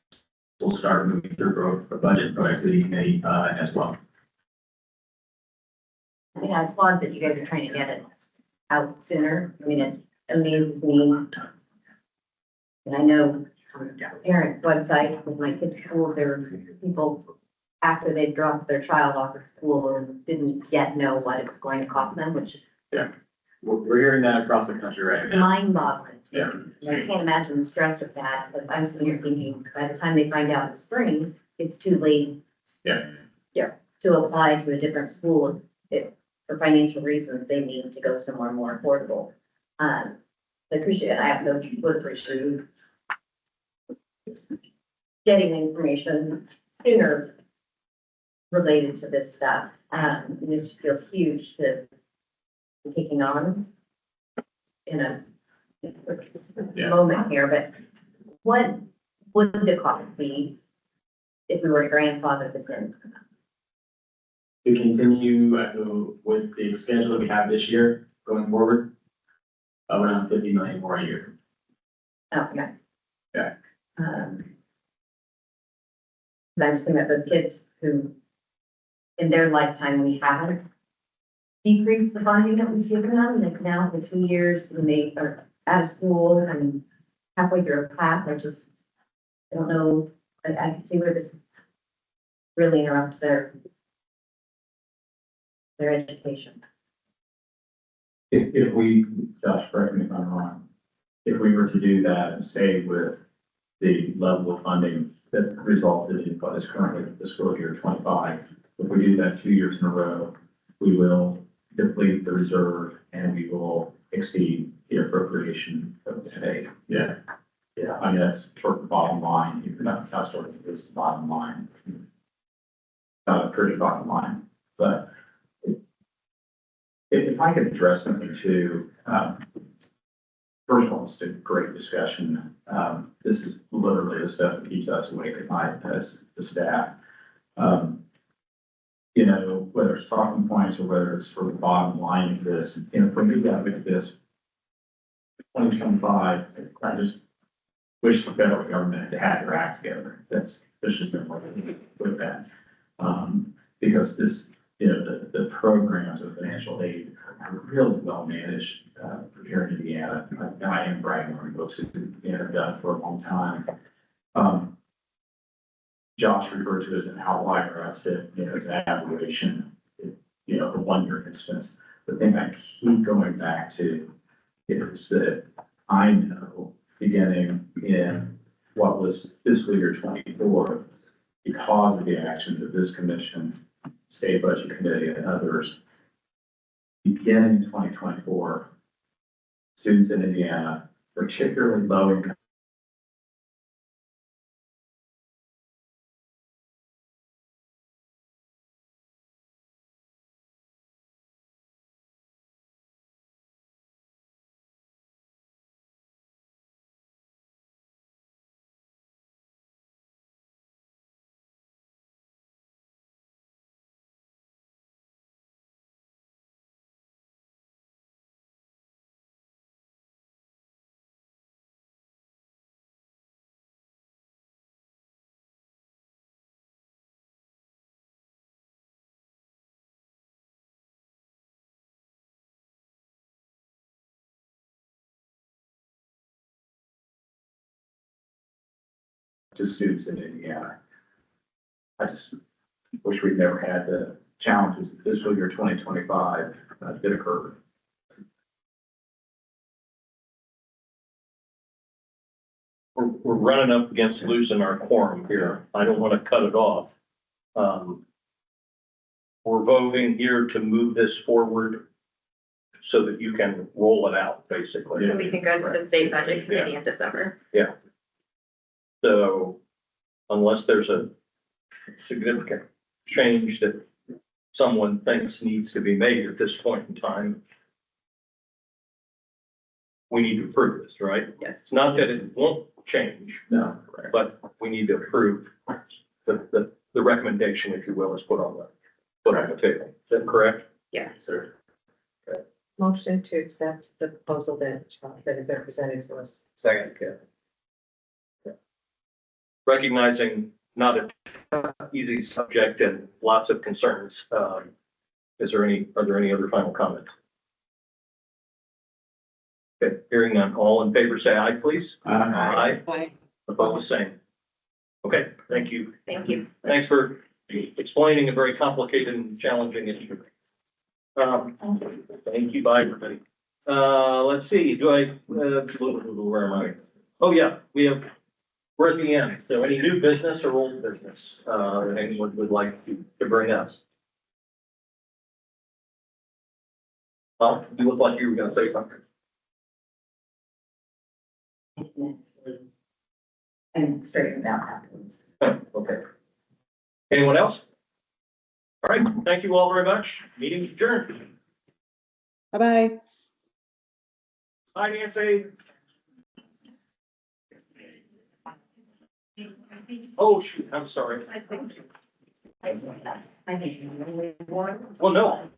will start moving through budget productivity committee, as well. Yeah, I applaud that you guys are trying to get it out sooner. I mean, it amazes me. And I know from the parent website with my kids' school, there are people after they dropped their child off at school and didn't yet know what it was going to cost them, which We're hearing that across the country right now. mind-boggling. Yeah. I can't imagine the stress of that, but I'm sitting here thinking, by the time they find out in the spring, it's too late. Yeah. Yeah, to apply to a different school if, for financial reasons, they need to go somewhere more affordable. I appreciate it. I have no, would appreciate you getting information sooner related to this stuff. And this just feels huge to be taking on in a moment here, but what would the cost be if we were to grandfather this in? To continue with the schedule that we have this year going forward, around 50 million more a year. Oh, okay. Yeah. I'm just thinking about those kids who, in their lifetime, we haven't decreased the funding that we've given them, like now for 2 years, when they are out of school and halfway through a class, I don't know, I can see where this really interrupts their education. If we, Josh, correct me if I'm wrong, if we were to do that and stay with the level of funding that resulted in what is currently fiscal year 25, if we do that 2 years in a row, we will deplete the reserve and we will exceed the appropriation of the state. Yeah. Yeah, I mean, that's sort of the bottom line. You can, that's sort of is the bottom line. Not a pretty bottom line, but if I could address something too, first of all, it's a great discussion. This is literally the stuff that keeps us awake at night as the staff. You know, whether it's talking points or whether it's sort of the bottom line of this, you know, for me, I look at this 2025, I just wish the federal government had their act together. That's just no way to put that. Because this, you know, the programs of financial aid are really well managed here in Indiana. I am bragging on folks who have done it for a long time. Josh referred to it as an outlier. I've said, you know, as an aberration, you know, a 1 year instance. The thing I keep going back to is that I know beginning in what was fiscal year 24, because of the actions of this commission, state budget committee and others, beginning in 2024, students in Indiana, particularly low income to students in Indiana. I just wish we'd never had the challenges of fiscal year 2025 that occurred. We're running up against losing our quorum here. I don't want to cut it off. We're voting here to move this forward so that you can roll it out, basically. So we can go to the state budget committee in December. So unless there's a significant change that someone thinks needs to be made at this point in time, we need to approve this, right? Yes. It's not that it won't change, No. but we need to approve the recommendation, if you will, is put on the table. Is that correct? Yeah. Sir. Motion to accept the proposal that has been presented to us. Second. Recognizing not an easy subject and lots of concerns, are there any other final comments? Okay, hearing none, all in favor, say aye, please. Aye. Bye. Opposed, same. Okay, thank you. Thank you. Thanks for explaining a very complicated and challenging issue. Thank you, bye, everybody. Let's see, where am I? Oh, yeah, we're at the end. So any new business or old business, anyone would like to bring us? Well, you look like you were gonna say something. And straighten it out afterwards. Okay. Anyone else? All right, thank you all very much. Meeting's adjourned. Bye-bye. Bye, Nancy. Oh, shoot, I'm sorry. I think. Well, no,